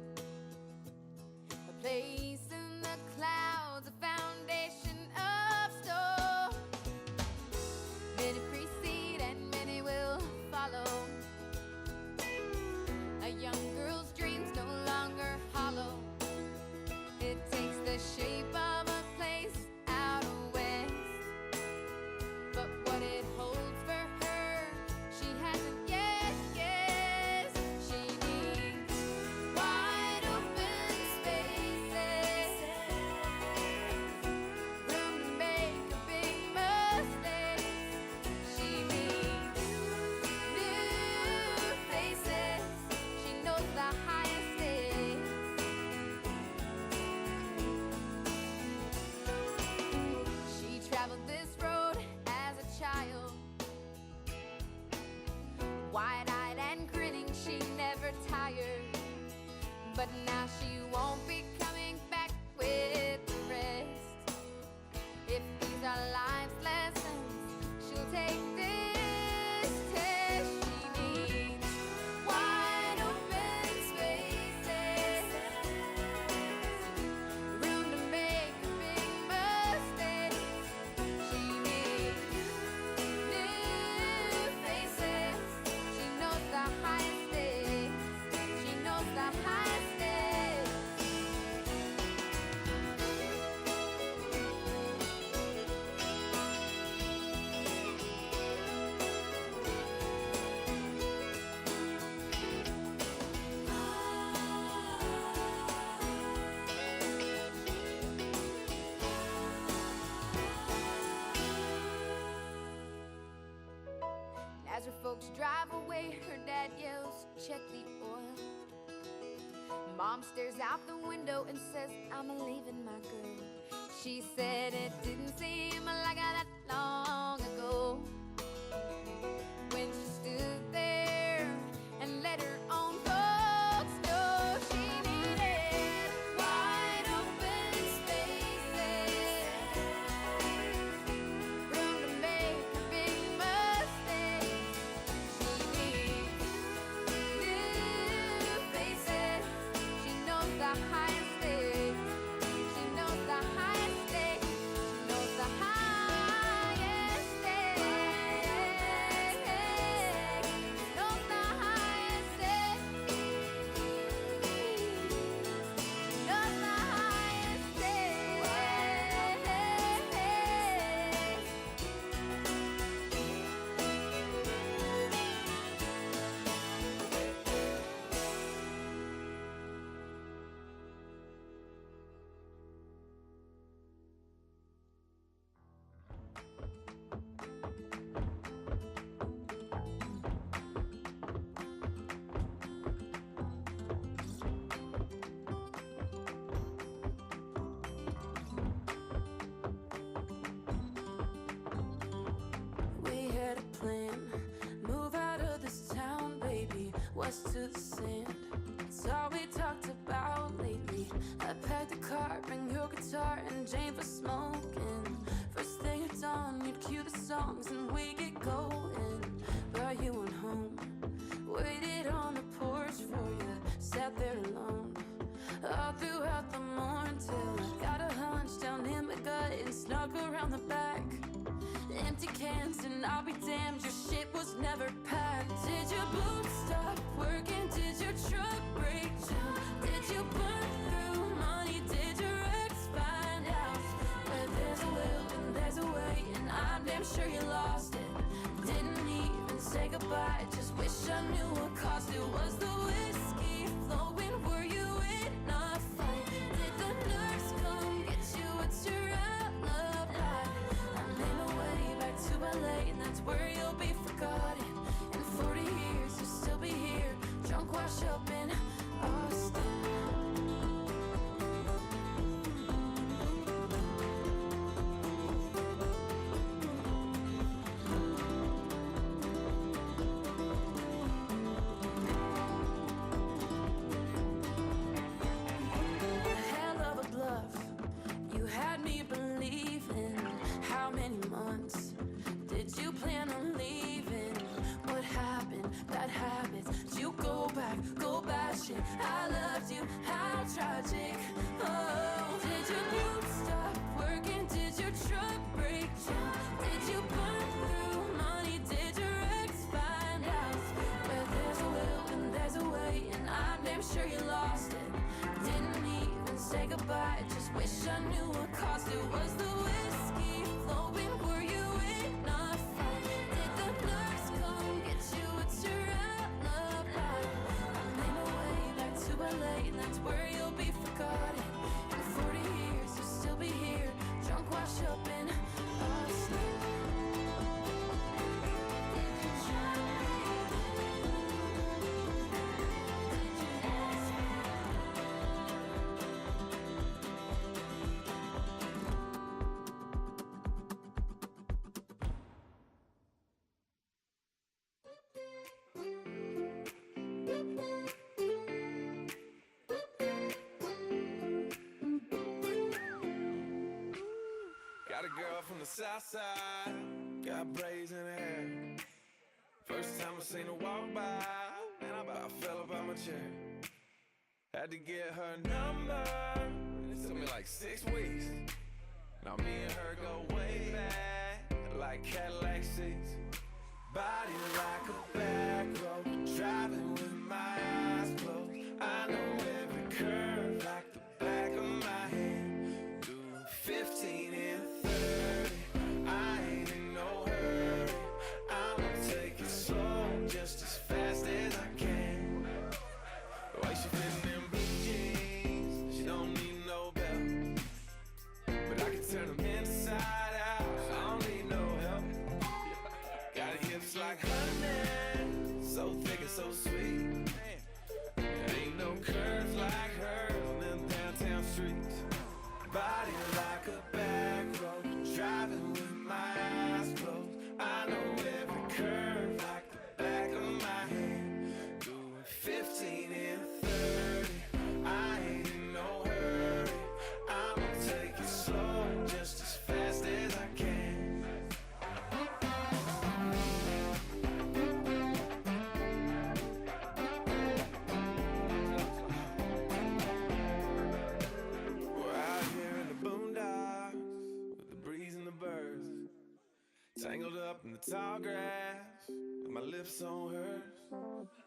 A place in the clouds, a foundation of stone. Many precede and many will follow. A young girl's dreams no longer hollow. It takes the shape of a place out west, but what it holds for her, she hasn't yet guessed. She needs wide open spaces, room to make a big mistake. She needs new faces. She knows the highest stakes. She traveled this road as a child, wide-eyed and grinning, she never tired. But now she won't be coming back with the rest. If these are life's lessons, she'll take this test. She needs wide open spaces, room to make a big mistake. She needs new faces. She knows the highest stakes. She knows the highest stakes. Mom stares out the window and says, I'm leaving my girl. She said it didn't seem like that long ago when she stood there and let her own folks know she needed wide open spaces, room to make big mistakes. She needs new faces. She knows the highest stakes. She knows the highest stakes. She knows the highest stakes. She knows the highest stakes. She knows the highest stakes. We had a plan, move out of this town, baby, west to the sand. It's all we talked about lately. I packed a car, bring your guitar, and Jane for smoking. First thing at dawn, you'd cue the songs and we get going. But you went home, waited on the porch for you, sat there alone. All throughout the morning till I got a hunch down in my gut and snuck around the back. Empty cans and I'll be damned, your shit was never packed. Did your boots stop working? Did your truck break down? Did you burn through money? Did your ex find out? Where there's a will and there's a way, and I'm damn sure you lost it. Didn't even say goodbye, just wish I knew what caused it. Was the whiskey flowing? Were you in a fight? Did the nurse come get you? What's your alibi? I made my way back to LA, and that's where you'll be forgotten. In 40 years, you'll still be here, drunk, washed up in Austin. Hell of a bluff, you had me believing. How many months did you plan on leaving? What happened? Bad habits. Did you go back? Go bash it. I loved you. How tragic. Oh, did your boots stop working? Did your truck break down? Did you burn through money? Did your ex find out? Where there's a will and there's a way, and I'm damn sure you lost it. Didn't even say goodbye, just wish I knew what caused it. Was the whiskey flowing? Were you in a fight? Did the nurse come get you? What's your alibi? I made my way back to LA, and that's where you'll be forgotten. In 40 years, you'll still be here, drunk, washed up in Austin. Did you try? Did you ask? Got a girl from the south side, got braids in her hair. First time I seen her walk by, and I about fell up out my chair. Had to get her number, and it took me like 6 weeks. Now me and her go way back, like Cadillac seats. Body like a back road, driving with my eyes closed. I know every curve like the back of my hand. Do 15 and 30, I ain't in no hurry. I'ma take it slow, just as fast as I can. The way she fit in them blue jeans, she don't need no belt. But I can turn them inside out, so I don't need no help. Got hips like honey, my eyes closed. I know every curve like the back of my hand. Doing 15 and 30, I ain't in no hurry. I'ma take it slow, just as fast as I can. We're out here in the boondocks with the breeze and the birds, tangled up in the tall grass with my lips on hers.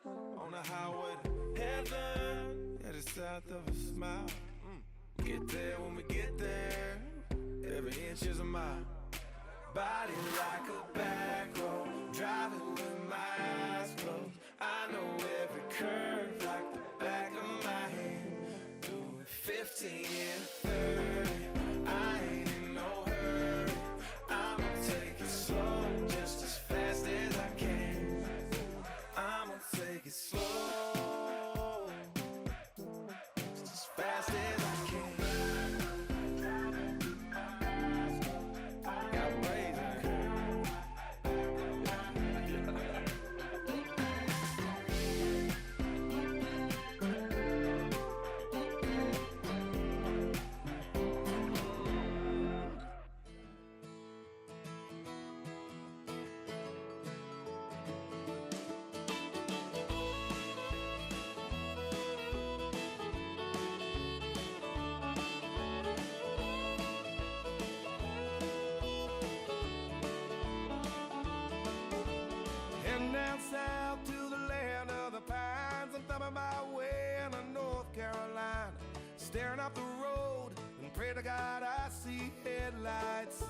On the highway to heaven, yeah, the south of a smile. Get there when we get there, every inch is a mile. Body like a back road, driving with my eyes closed. I know every curve like the back of my hand. Doing 15 and 30, I ain't in no hurry. I'ma take it slow, just as fast as I can. I'ma take it slow, just as fast as I can. Got ways in it. Heading down south to the land of the pines. I'm thumbing my way into North Carolina, staring up the road and pray to God I see headlights.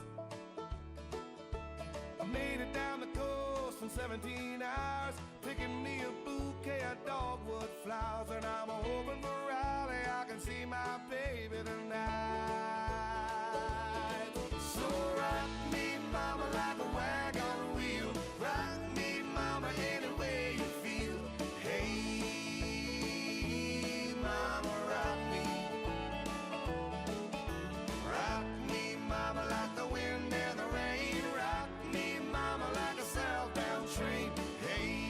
I made it down the coast in 17 hours, picking me a bouquet of dogwood flowers, and I'm hoping for Raleigh I can see my baby tonight. So rock me, mama, like a wagon wheel. Rock me, mama, any way you feel. Hey, mama, rock me. Rock me, mama, like the wind and the rain. Rock me, mama, like a southbound train. Hey,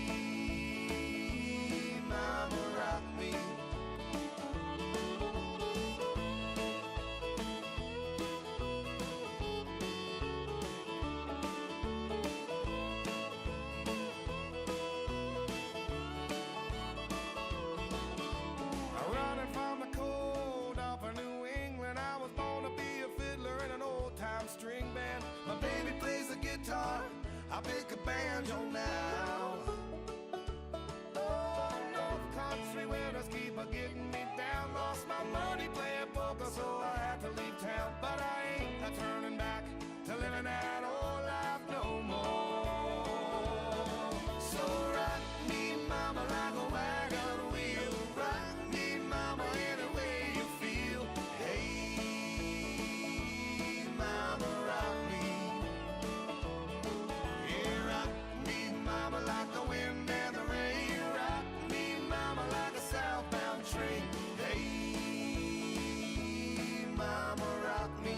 mama, rock me. Running from the cold off of New England, I was born to be a fiddler in an old-time string band. My baby plays the guitar, I pick a banjo now. Oh, North Country winters keep a getting me down. Lost my money playing poker, so I had to leave town. But I ain't a-turning back to living that old life no more. So rock me, mama, like a wagon wheel. Rock me, mama, any way you feel. Hey, mama, rock me. Yeah, rock me, mama, like the wind and the rain. Rock me, mama, like a southbound train. Hey, mama, rock me.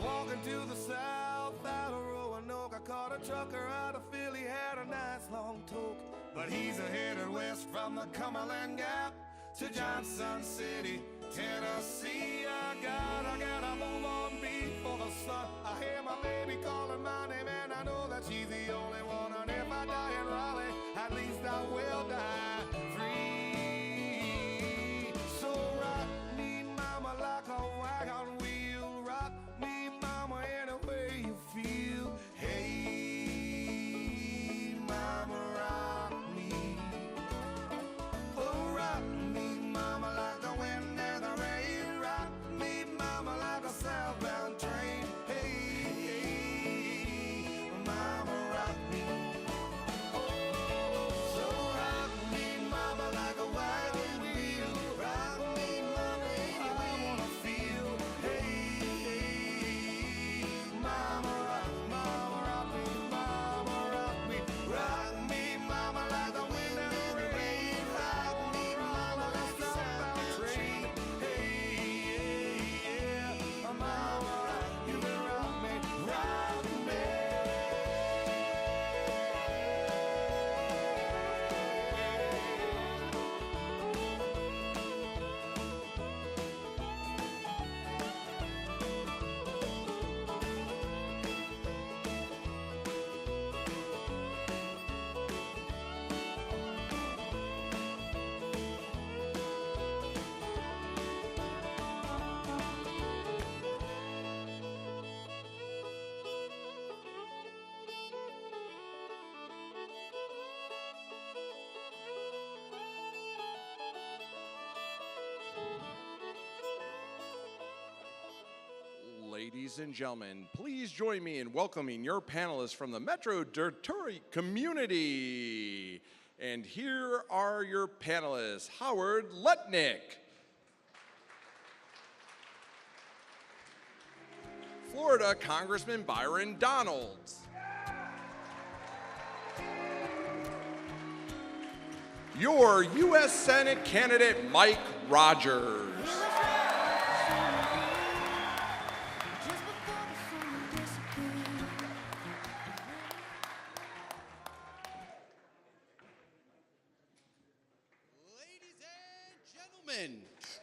Walking to the south out of Roanoke, I caught a trucker out of Philly, had a nice long toke. But he's headed west from the Cumberland Gap to Johnson City, Tennessee. I gotta move on before the sun. I hear my baby calling my name, and I know that she's the only one. And if I die in Raleigh, at least I will die free. So rock me, mama, like a wagon wheel. Rock me, mama, any way you feel. Hey, mama, rock me. Oh, rock me, mama, like the wind and the rain. Rock me, mama, like a southbound train. Hey, mama, rock me. Ladies and gentlemen, please join me in welcoming your panelists from the Metro Detroit community. And here are your panelists, Howard Lutnick, Florida Congressman Byron Donalds, your U.S. Senate candidate Mike Rogers,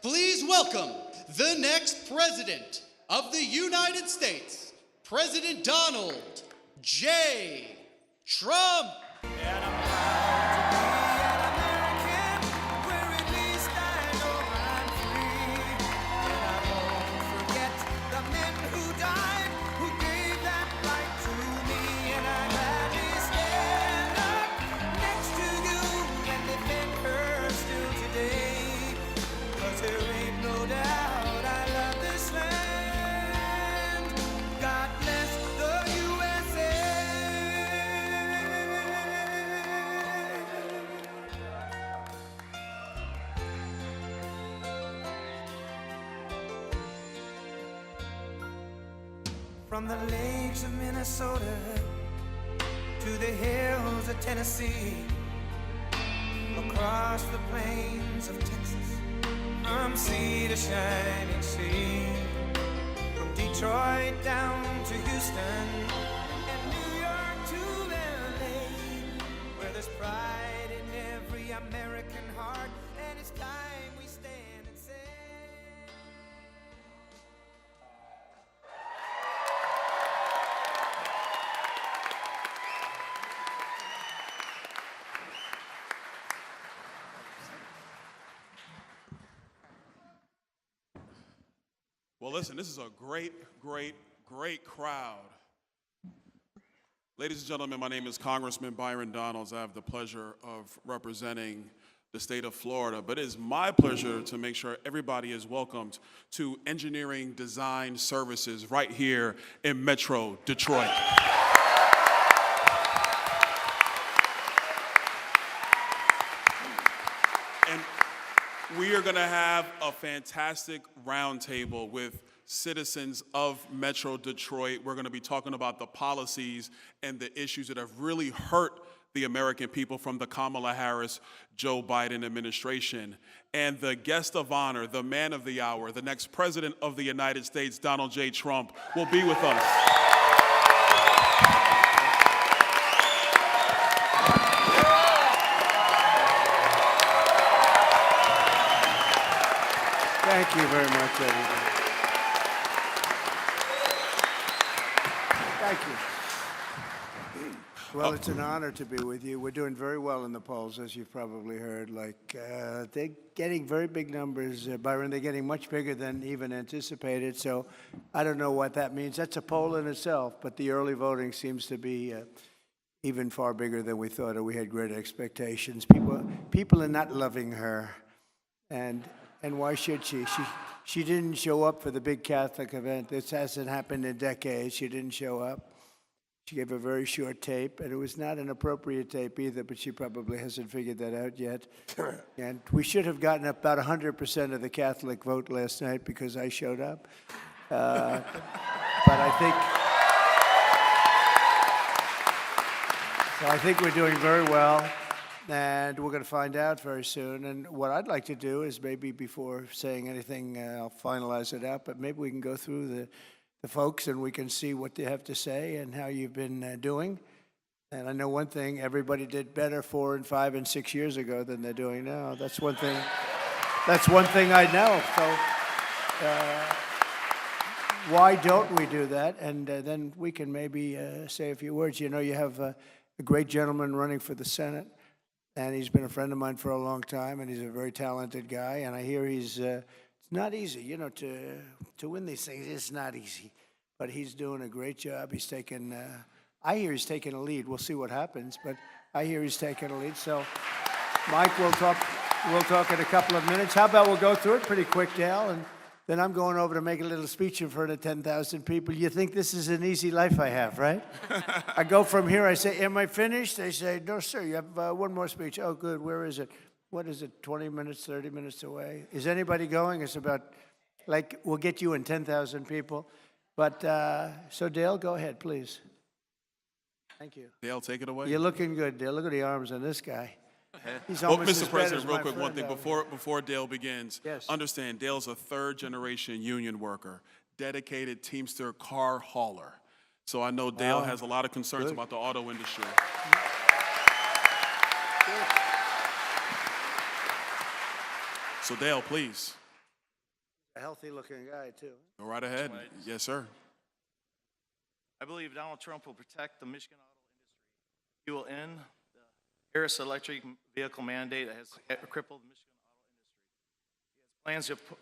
please welcome the next President of the United States, President Donald J. Trump. From the lakes of Minnesota to the hills of Tennessee, across the plains of Texas, from sea to shining sea, from Detroit down to Houston and New York to LA, where there's pride in every American heart, and it's time we stand and say. Well, listen, this is a great, great, great crowd. Ladies and gentlemen, my name is Congressman Byron Donalds. I have the pleasure of representing the state of Florida, but it is my pleasure to make sure everybody is welcomed to Engineering Design Services right here in Metro Detroit. And we are going to have a fantastic roundtable with citizens of Metro Detroit. We're going to be talking about the policies and the issues that have really hurt the American people from the Kamala Harris, Joe Biden administration. And the guest of honor, the man of the hour, the next president of the United States, Donald J. Trump, will be with us. Thank you very much, everybody. Thank you. Well, it's an honor to be with you. We're doing very well in the polls, as you've probably heard. They're getting very big numbers, Byron. They're getting much bigger than even anticipated. So I don't know what that means. That's a poll in itself, but the early voting seems to be even far bigger than we thought, or we had great expectations. People are not loving her, and why should she? She didn't show up for the big Catholic event. This hasn't happened in decades. She didn't show up. She gave a very short tape, and it was not an appropriate tape either, but she probably hasn't figured that out yet. And we should have gotten about 100% of the Catholic vote last night because I showed up. But I think we're doing very well, and we're going to find out very soon. And what I'd like to do is maybe before saying anything, I'll finalize it out, but maybe we can go through the folks and we can see what they have to say and how you've been doing. And I know one thing, everybody did better 4 and 5 and 6 years ago than they're doing now. That's one thing. That's one thing I know. So why don't we do that? And then we can maybe say a few words. You know, you have a great gentleman running for the Senate, and he's been a friend of mine for a long time, and he's a very talented guy. And I hear he's it's not easy, you know, to win these things. It's not easy, but he's doing a great job. He's taken, I hear he's taking a lead. We'll see what happens, but I hear he's taking a lead. So, Mike, we'll talk in a couple of minutes. How about we'll go through it pretty quick, Dale, and then I'm going over to make a little speech in front of 10,000 people. You think this is an easy life I have, right? I go from here, I say, am I finished? They say, no, sir, you have one more speech. Oh, good, where is it? What is it, 20 minutes, 30 minutes away? Is anybody going? It's about, like, we'll get you in 10,000 people. But, so Dale, go ahead, please. Thank you. Dale, take it away. You're looking good, Dale. Look at the arms on this guy. He's Oh, almost Mr. as bad President, as real my quick, one friend thing over before Dale begins. Yes. Understand, Dale's a third-generation union worker, dedicated Teamster car hauler. So I know Dale Wow. has a lot of concerns Good. about the auto industry. So Dale, please, A healthy-looking guy, too. go right ahead. Yes, sir. I believe Donald Trump will protect the Michigan auto industry. He will end the Harris electric vehicle mandate that has crippled the Michigan auto industry. He has plans to put,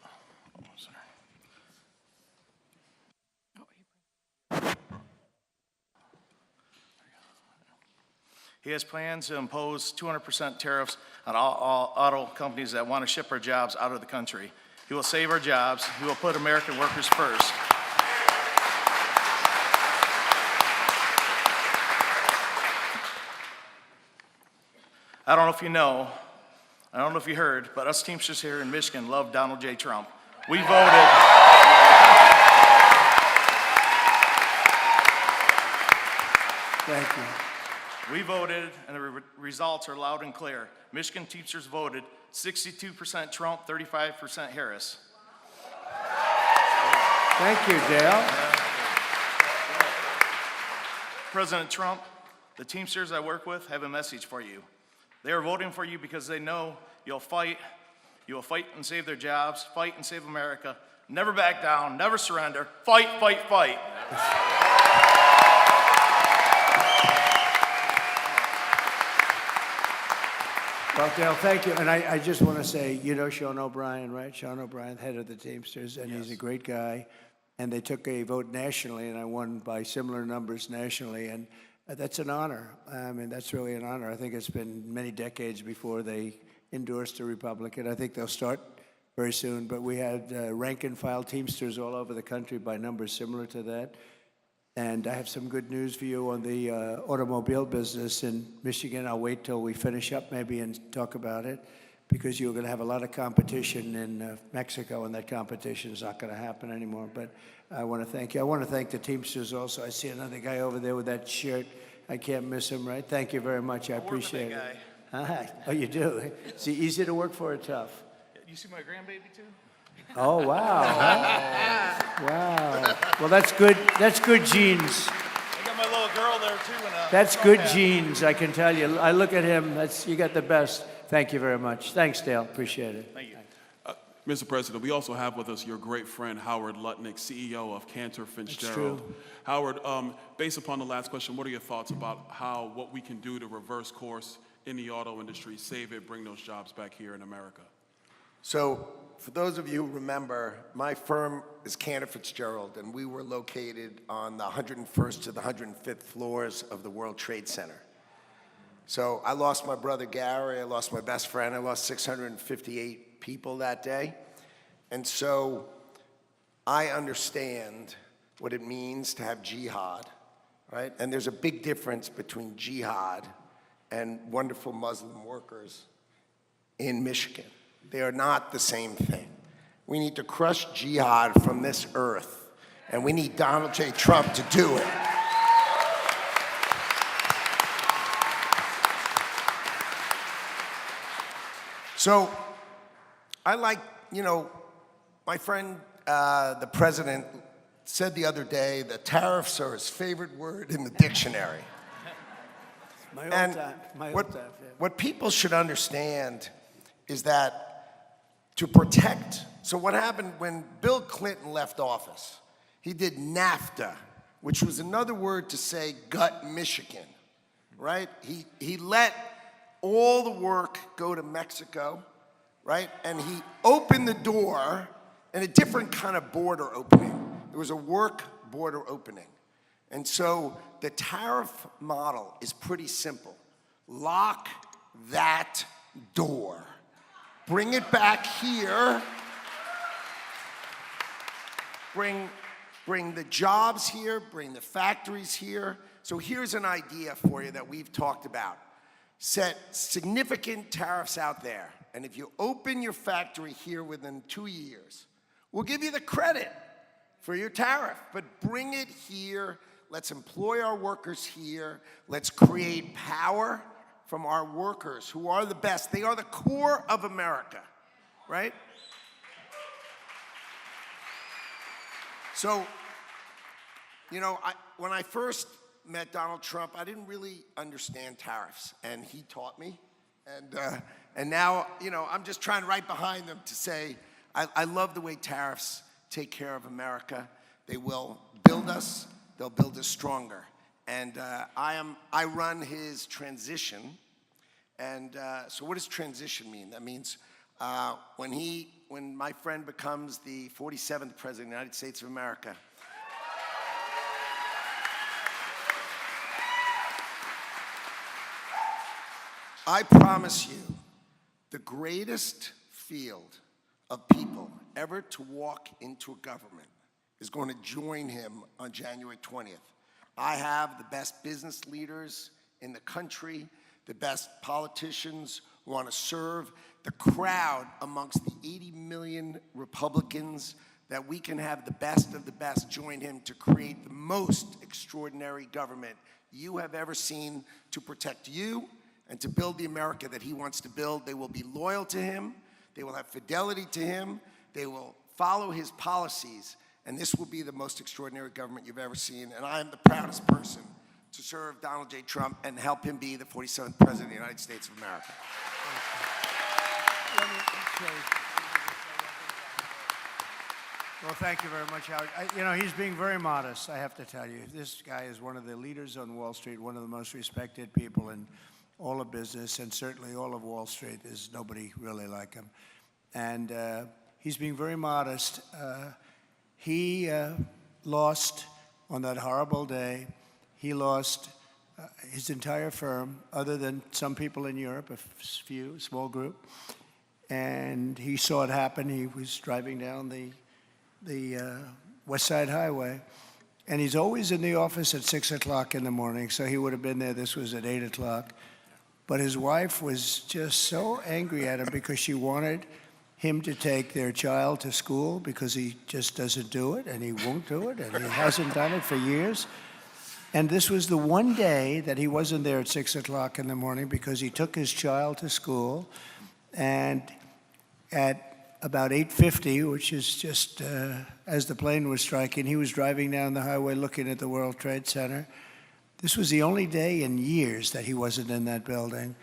He has plans to impose 200% tariffs on all auto companies that want to ship our jobs out of the country. He will save our jobs. He will put American workers first. I don't know if you know, I don't know if you heard, but us Teamsters here in Michigan love Donald J. Trump. We voted. Thank you. We voted, and the results are loud and clear. Michigan Teamsters voted 62% Trump, 35% Harris. Thank you, Dale. President Trump, the Teamsters I work with have a message for you. They are voting for you because they know you'll fight. You will fight and save their jobs, fight and save America. Never back down, never surrender. Fight, fight, fight. Well, Dale, thank you. And I just want to say, you know Sean O'Brien, right? Sean O'Brien, head of the Teamsters, and he's a great guy. And they took a vote nationally, and I won by similar numbers nationally. And that's an honor. I mean, that's really an honor. I think it's been many decades before they endorsed a Republican. I think they'll start very soon. But we had rank and file Teamsters all over the country by numbers similar to that. And I have some good news for you on the automobile business in Michigan. I'll wait till we finish up maybe and talk about it, because you're going to have a lot of competition in Mexico, and that competition is not going to happen anymore. But I want to thank you. I want to thank the Teamsters also. I see another guy over there with that shirt. I can't miss him, right? Thank you very much. I appreciate it. Hi. Oh, you do? Is he easy to work for or tough? You see my grandbaby too? Oh, wow. Wow. Well, that's good. That's good genes. I got my little girl there too. That's good genes, I can tell you. I look at him. You got the best. Thank you very much. Thanks, Dale. Appreciate it. Thank you. Mr. President, we also have with us your great friend, Howard Lutnick, CEO of Cantor Fitzgerald. true. Howard, based upon the last question, what are your thoughts about what we can do to reverse course in the auto industry, save it, bring those jobs back here in America? So, for those of you who remember, my firm is Cantor Fitzgerald, and we were located on the 101st to the 105th floors of the World Trade Center. So I lost my brother Gary, I lost my best friend, I lost 658 people that day. And so I understand what it means to have jihad, right? And there's a big difference between jihad and wonderful Muslim workers in Michigan. They are not the same thing. We need to crush jihad from this earth, and we need Donald J. Trump to do it. So I like, my friend, the president, said the other day that tariffs are his favorite word in the dictionary. My And old time. what people should understand is that to protect, so what happened when Bill Clinton left office, he did NAFTA, which was another word to say gut Michigan, right? He let all the work go to Mexico, right? And he opened the door in a different kind of border opening. There was a work border opening. And so the tariff model is pretty simple. Lock that door. Bring it back here. bring the jobs here, bring the factories here. So here's an idea for you that we've talked about. Set significant tariffs out there, and if you open your factory here within 2 years, we'll give you the credit for your tariff, but bring it here. Let's employ our workers here. Let's create power from our workers, who are the best. They are the core of America, right? So, you know, when I first met Donald Trump, I didn't really understand tariffs, and he taught me. And now, you know, I'm just trying right behind them to say, I love the way tariffs take care of America. They will build us. They'll build us stronger. And I run his transition. And so what does transition mean? That means when my friend becomes the 47th President of the United States of America, I promise you, the greatest field of people ever to walk into a government is going to join him on January 20th. I have the best business leaders in the country, the best politicians who want to serve the crowd amongst the 80 million Republicans, that we can have the best of the best join him to create the most extraordinary government you have ever seen to protect you and to build the America that he wants to build. They will be loyal to him. They will have fidelity to him. They will follow his policies. And this will be the most extraordinary government you've ever seen. And I am the proudest person to serve Donald J. Trump and help him be the 47th President of the United States of America. Well, thank you very much, Howard. You know, he's being very modest, I have to tell you. This guy is one of the leaders on Wall Street, one of the most respected people in all of business, and certainly all of Wall Street. There's nobody really like him. And he's being very modest. He lost on that horrible day. He lost his entire firm, other than some people in Europe, a few, small group. And he saw it happen. He was driving down the West Side Highway. And he's always in the office at 6 o'clock in the morning, so he would have been there. This was at 8 o'clock. But his wife was just so angry at him because she wanted him to take their child to school, because he just doesn't do it, and he won't do it, and he hasn't done it for years. And this was the one day that he wasn't there at 6 o'clock in the morning, because he took his child to school, and at about 8:50, which is just as the plane was striking, he was driving down the highway looking at the World Trade Center. This was the only day in years that he wasn't in that building.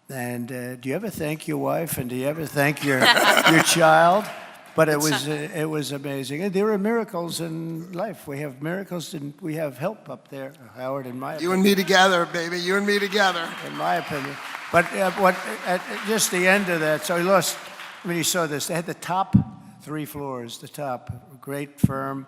And do you ever thank your wife, and do you ever thank your child? But it was amazing. And there are miracles in life. We have miracles, and we have help up there, Howard, in my opinion. You and me together, baby. You and me together. In my opinion. But at just the end of that, so he lost, when you saw this, they had the top 3 floors, the top, great firm,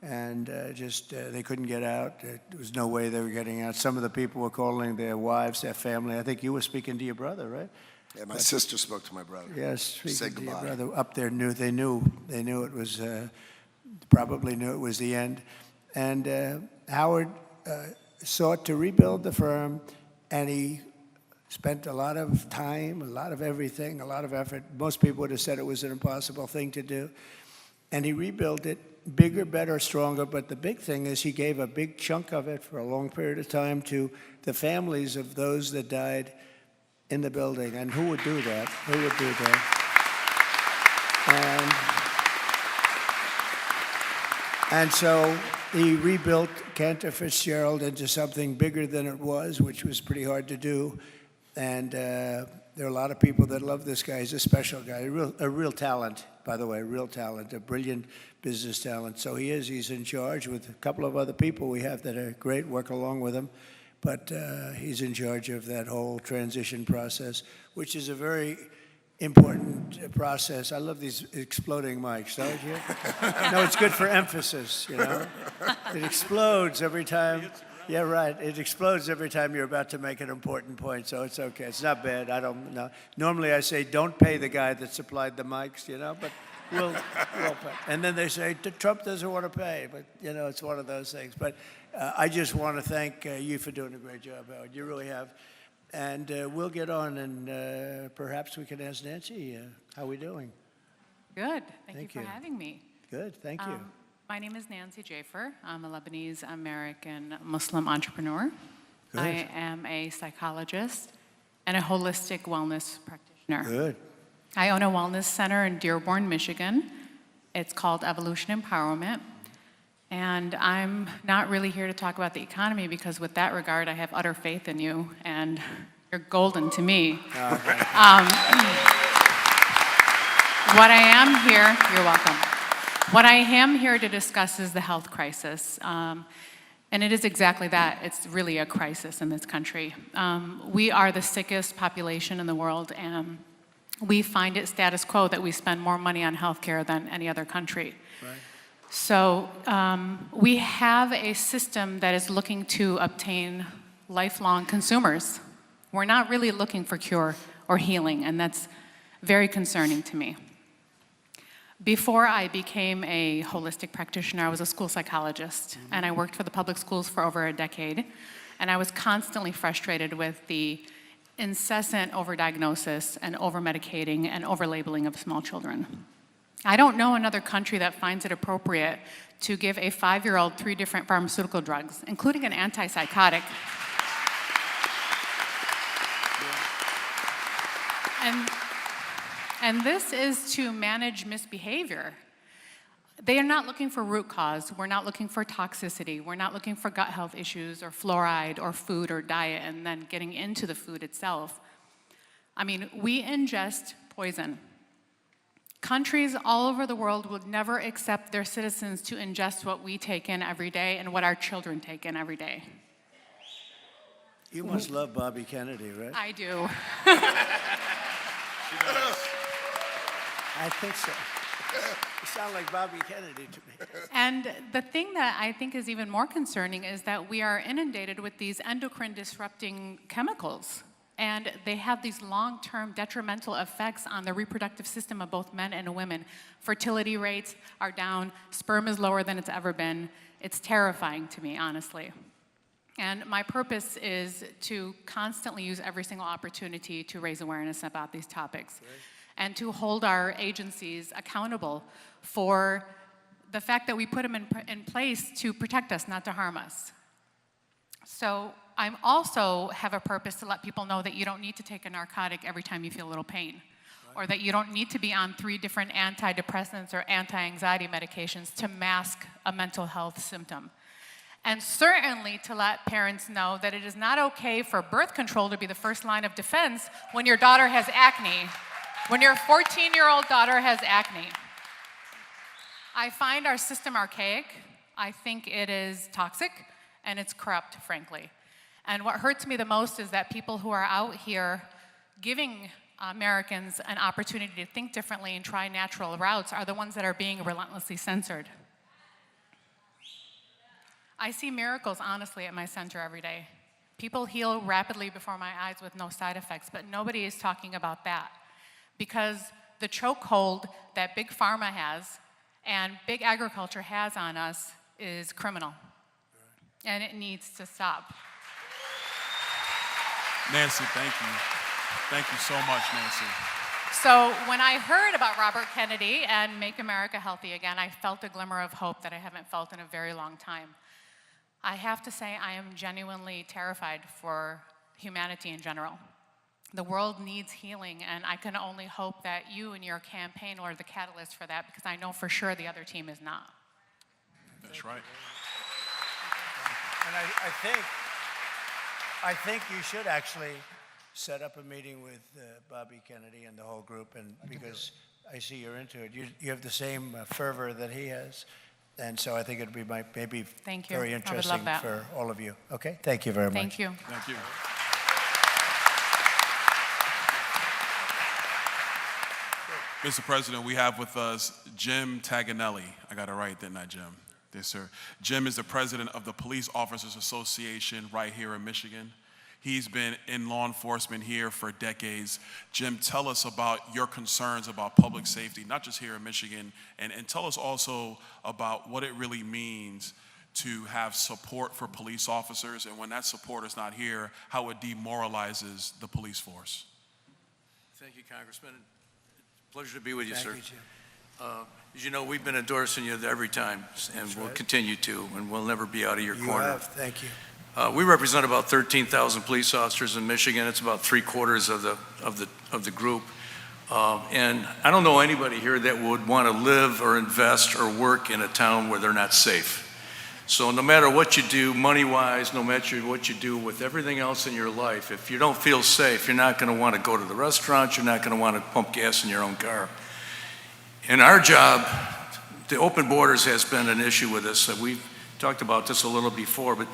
and they couldn't get out. There was no way they were getting out. Some of the people were calling their wives, their family. I think you were speaking to your brother, right? Yeah, my sister spoke to my brother. Yes, Said speaking to your goodbye. brother. Up there, they knew it was, probably knew it was the end. And Howard sought to rebuild the firm, and he spent a lot of time, a lot of everything, a lot of effort. Most people would have said it was an impossible thing to do. And he rebuilt it, bigger, better, stronger. But the big thing is he gave a big chunk of it for a long period of time to the families of those that died in the building. And who would do that? Who would do that? And so he rebuilt Cantor Fitzgerald into something bigger than it was, which was pretty hard to do. And there are a lot of people that love this guy. He's a special guy, a real talent, by the way, a real talent, a brilliant business talent. So he's in charge with a couple of other people we have that are great, work along with him. But he's in charge of that whole transition process, which is a very important process. I love these exploding mics, don't you? No, it's good for emphasis, you know. It explodes every time. Yeah, right. It explodes every time you're about to make an important point, so it's okay. It's not bad. I don't know. Normally I say don't pay the guy that supplied the mics, you know, but we'll pay. And then they say, Trump doesn't want to pay, but, it's one of those things. But I just want to thank you for doing a great job, Howard. You really have. And we'll get on, and perhaps we can ask Nancy, how we doing? Good. Thank Thank you for you. having me. Good, thank you. My name is Nancy Jaffer. I'm a Lebanese-American Muslim entrepreneur. Good. I am a psychologist and a holistic wellness practitioner. Good. I own a wellness center in Dearborn, Michigan. It's called Evolution Empowerment. And I'm not really here to talk about the economy because with that regard, I have utter faith in you, and you're golden to me. What I am here, you're welcome. What I am here to discuss is the health crisis. And it is exactly that. It's really a crisis in this country. We are the sickest population in the world, and we find it status quo that we spend more money on healthcare than any other country. Right. So we have a system that is looking to obtain lifelong consumers. We're not really looking for cure or healing, and that's very concerning to me. Before I became a holistic practitioner, I was a school psychologist, and I worked for the public schools for over a decade, and I was constantly frustrated with the incessant overdiagnosis and overmedicating and overlabeling of small children. I don't know another country that finds it appropriate to give a 5-year-old 3 different pharmaceutical drugs, including an antipsychotic. And this is to manage misbehavior. They are not looking for root cause. We're not looking for toxicity. We're not looking for gut health issues or fluoride or food or diet and then getting into the food itself. I mean, we ingest poison. Countries all over the world would never accept their citizens to ingest what we take in every day and what our children take in every day. You must love Bobby Kennedy, right? I do. I think so. You sound like Bobby Kennedy to me. And the thing that I think is even more concerning is that we are inundated with these endocrine disrupting chemicals. And they have these long-term detrimental effects on the reproductive system of both men and women. Fertility rates are down, sperm is lower than it's ever been. It's terrifying to me, honestly. And my purpose is to constantly use every single opportunity to raise awareness about these topics. Right. And to hold our agencies accountable for the fact that we put them in place to protect us, not to harm us. So I also have a purpose to let people know that you don't need to take a narcotic every time you feel a little pain, right, or that you don't need to be on 3 different antidepressants or anti-anxiety medications to mask a mental health symptom. And certainly to let parents know that it is not okay for birth control to be the first line of defense when your daughter has acne. When your 14-year-old daughter has acne. I find our system archaic. I think it is toxic, and it's corrupt, frankly. And what hurts me the most is that people who are out here giving Americans an opportunity to think differently and try natural routes are the ones that are being relentlessly censored. I see miracles, honestly, at my center every day. People heal rapidly before my eyes with no side effects, but nobody is talking about that. Because the chokehold that Big Pharma has and Big Agriculture has on us is criminal. Right. And it needs to stop. Nancy, thank you. Thank you so much, Nancy. So when I heard about Robert Kennedy and Make America Healthy Again, I felt a glimmer of hope that I haven't felt in a very long time. I have to say I am genuinely terrified for humanity in general. The world needs healing, and I can only hope that you and your campaign are the catalyst for that, because I know for sure the other team is not. That's right. And I think you should actually set up a meeting with Bobby Kennedy and the whole group, and because I see you're into it. You have the same fervor that he has, and so I think it would be maybe very interesting for all of you. Okay? Thank you very much. Thank you. Thank you. Mr. President, we have with us Jim Taganelli. I got it right, didn't I, Jim? Yes, sir. Jim is the president of the Police Officers Association right here in Michigan. He's been in law enforcement here for decades. Jim, tell us about your concerns about public safety, not just here in Michigan, and tell us also about what it really means to have support for police officers, and when that support is not here, how it demoralizes the police force. Thank you, Congressman. Pleasure to be with you, sir. Thank you, Jim. As you know, we've been endorsing you every time, and we'll continue to, and we'll never be out of your You corner. have. Thank you. We represent about 13,000 police officers in Michigan. It's about 3/4 of the group. And I don't know anybody here that would want to live or invest or work in a town where they're not safe. So no matter what you do, money-wise, no matter what you do with everything else in your life, if you don't feel safe, you're not going to want to go to the restaurant, you're not going to want to pump gas in your own car. In our job, the open borders has been an issue with us. We've talked about this a little before, but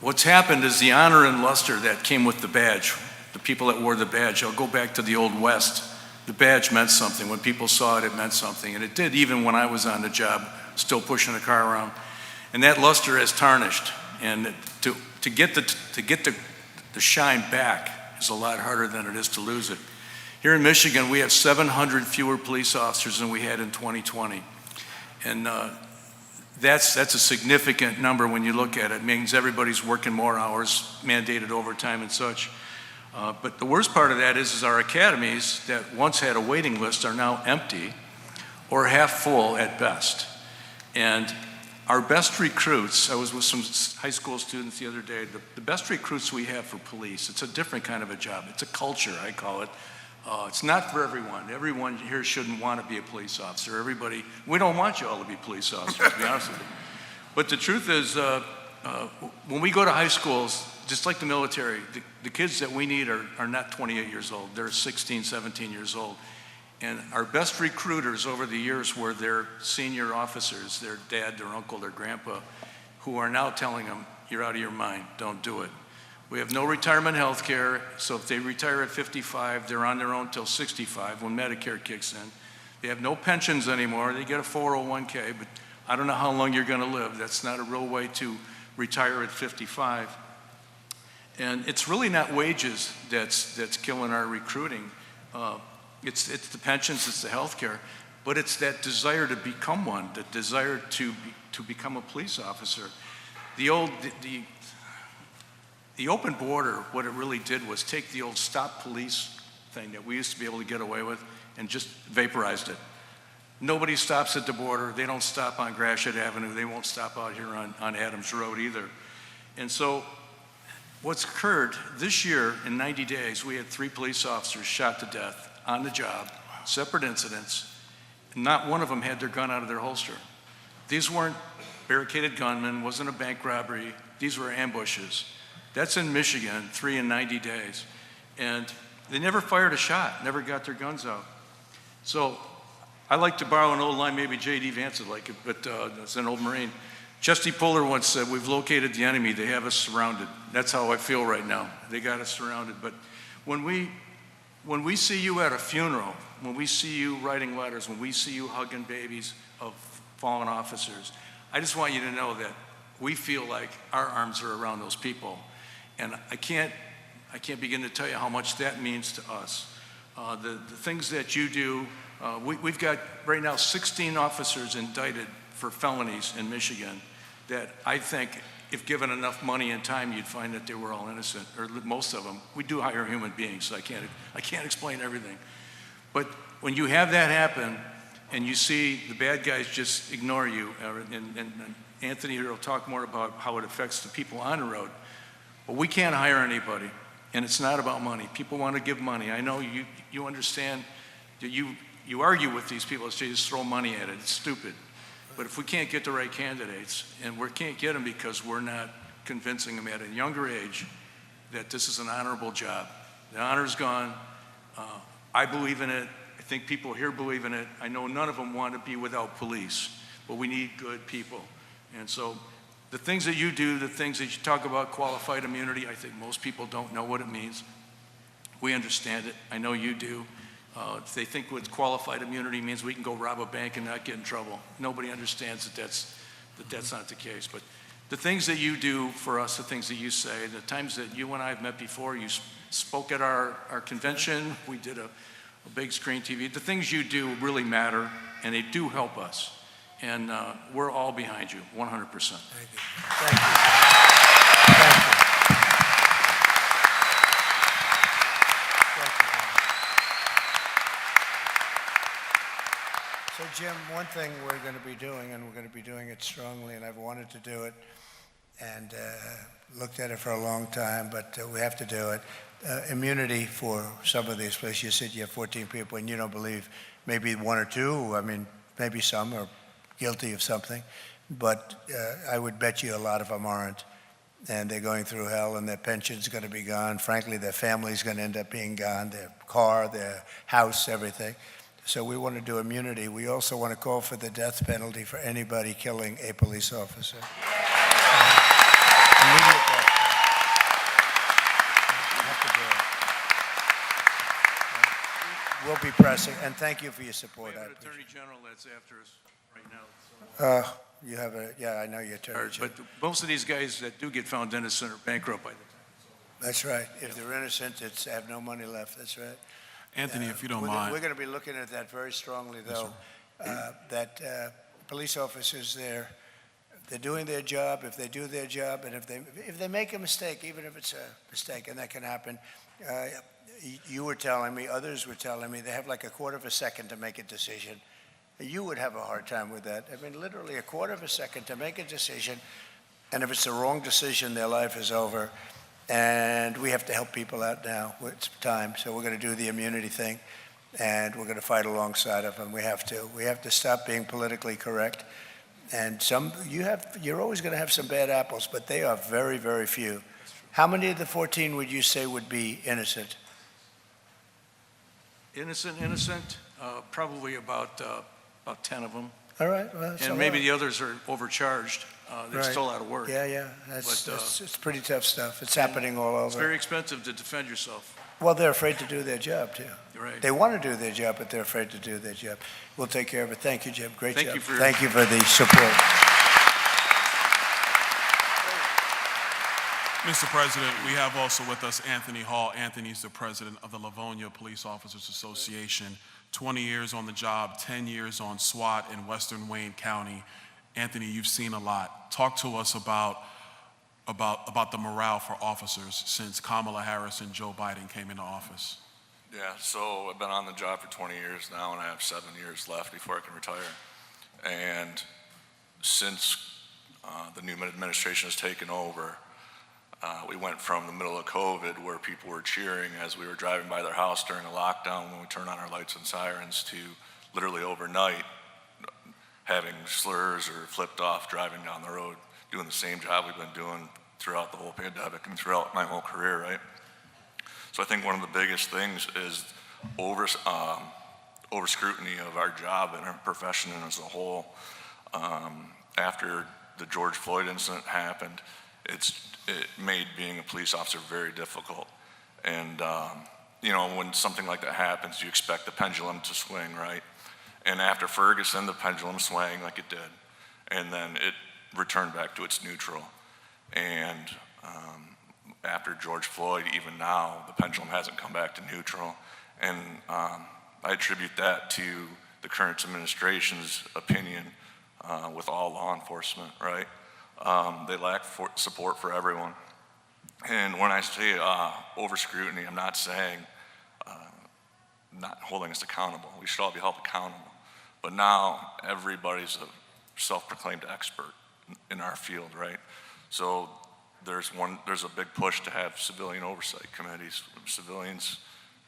what's happened is the honor and luster that came with the badge, the people that wore the badge, I'll go back to the Old West. The badge meant something. When people saw it, it meant something. And it did even when I was on the job, still pushing a car around. And that luster has tarnished. And to get the shine back is a lot harder than it is to lose it. Here in Michigan, we have 700 fewer police officers than we had in 2020. And that's a significant number when you look at it. It means everybody's working more hours, mandated overtime and such. But the worst part of that is our academies that once had a waiting list are now empty or half full at best. And our best recruits, I was with some high school students the other day, the best recruits we have for police, it's a different kind of a job. It's a culture, I call it. It's not for everyone. Everyone here shouldn't want to be a police officer. Everybody, we don't want you all to be police officers, to be honest with you. But the truth is, when we go to high schools, just like the military, the kids that we need are not 28 years old. They're 16, 17 years old. And our best recruiters over the years were their senior officers, their dad, their uncle, their grandpa, who are now telling them, you're out of your mind, don't do it. We have no retirement health care, so if they retire at 55, they're on their own till 65 when Medicare kicks in. They have no pensions anymore. They get a 401k, but I don't know how long you're going to live. That's not a real way to retire at 55. And it's really not wages that's killing our recruiting. It's the pensions, it's the health care, but it's that desire to become one, the desire to become a police officer. The open border, what it really did was take the old stop police thing that we used to be able to get away with and just vaporized it. Nobody stops at the border. They don't stop on Gratiot Avenue. They won't stop out here on Adams Road either. And so what's occurred this year in 90 days, we had 3 police officers shot to death on the job, separate incidents. Not one of them had their gun out of their holster. These weren't barricaded gunmen, wasn't a bank robbery. These were ambushes. That's in Michigan, 3 in 90 days. And they never fired a shot, never got their guns out. So I like to borrow an old line, maybe J.D. Vance would like it, but it's an old Marine. Chesty Puller once said, we've located the enemy, they have us surrounded. That's how I feel right now. They got us surrounded. But when we see you at a funeral, when we see you writing letters, when we see you hugging babies of fallen officers, I just want you to know that we feel like our arms are around those people. And I can't begin to tell you how much that means to us. The things that you do, we've got right now 16 officers indicted for felonies in Michigan that I think if given enough money and time, you'd find that they were all innocent, or most of them. We do hire human beings, so I can't explain everything. But when you have that happen and you see the bad guys just ignore you, and Anthony here will talk more about how it affects the people on the road. But we can't hire anybody, and it's not about money. People want to give money. I know you understand that you argue with these people, so you just throw money at it. It's stupid. But if we can't get the right candidates, and we can't get them because we're not convincing them at a younger age that this is an honorable job. The honor's gone. I believe in it. I think people here believe in it. I know none of them want to be without police, but we need good people. And so the things that you do, the things that you talk about, qualified immunity, I think most people don't know what it means. We understand it. I know you do. They think what qualified immunity means we can go rob a bank and not get in trouble. Nobody understands that that's not the case. But the things that you do for us, the things that you say, the times that you and I have met before, you spoke at our convention, we did a big screen TV, the things you do really matter, and they do help us. And we're all behind you, 100%. Thank you. Thank you. So Jim, one thing we're going to be doing, and we're going to be doing it strongly, and I've wanted to do it, and looked at it for a long time, but we have to do it. Immunity for some of these places. You said you have 14 people, and you don't believe maybe one or two, I mean, maybe some are guilty of something, but I would bet you a lot of them aren't. And they're going through hell, and their pension's going to be gone. Frankly, their family's going to end up being gone, their car, their house, everything. So we want to do immunity. We also want to call for the death penalty for anybody killing a police officer. Immediate death penalty. You have to do it. We'll be pressing, and thank you for your support. We have an Attorney General that's after us right now. So. You have I know your Attorney General. But most of these guys that do get found innocent are bankrupt by the time. That's right. If they're innocent, it's have no money left. That's right. Anthony, if you don't we're mind. We're going to be looking at that very strongly, though, that police officers, they're doing their job. If they do their job, and if they make a mistake, even if it's a mistake, and that can happen, you were telling me, others were telling me, they have like a quarter of a second to make a decision. You would have a hard time with that. I mean, literally a quarter of a second to make a decision, and if it's the wrong decision, their life is over. And we have to help people out now. It's time, so we're going to do the immunity thing, and we're going to fight alongside of them. We have to. We have to stop being politically correct. And you're always going to have some bad apples, but they are very, very few. How many of the 14 would you say would be innocent? Innocent, probably about 10 of them. All right. Well, and maybe the others are overcharged. There's still a lot of work. Yeah. It's pretty tough stuff. It's happening all over. It's very expensive to defend yourself. Well, they're afraid to do their job, too. You're right. They want to do their job, but they're afraid to do their job. We'll take care of it. Thank you, Jim. Great job. Thank you for the support. Mr. President, we have also with us Anthony Hall. Anthony's the president of the Livonia Police Officers Association. 20 years on the job, 10 years on SWAT in Western Wayne County. Anthony, you've seen a lot. Talk to us about the morale for officers since Kamala Harris and Joe Biden came into office. Yeah, so I've been on the job for 20 years now, and I have 7 years left before I can retire. And since the new administration has taken over, we went from the middle of COVID, where people were cheering as we were driving by their house during a lockdown when we turned on our lights and sirens, to literally overnight having slurs or flipped off driving down the road, doing the same job we've been doing throughout the whole pandemic and throughout my whole career, right? So I think one of the biggest things is over scrutiny of our job and our profession as a whole. After the George Floyd incident happened, it made being a police officer very difficult. And when something like that happens, you expect the pendulum to swing, right? And after Ferguson, the pendulum swang like it did, and then it returned back to its neutral. And after George Floyd, even now, the pendulum hasn't come back to neutral. And I attribute that to the current administration's opinion with all law enforcement, right? They lack support for everyone. And when I say over scrutiny, I'm not saying not holding us accountable. We should all be held accountable. But now everybody's a self-proclaimed expert in our field, right? So there's a big push to have civilian oversight committees, civilians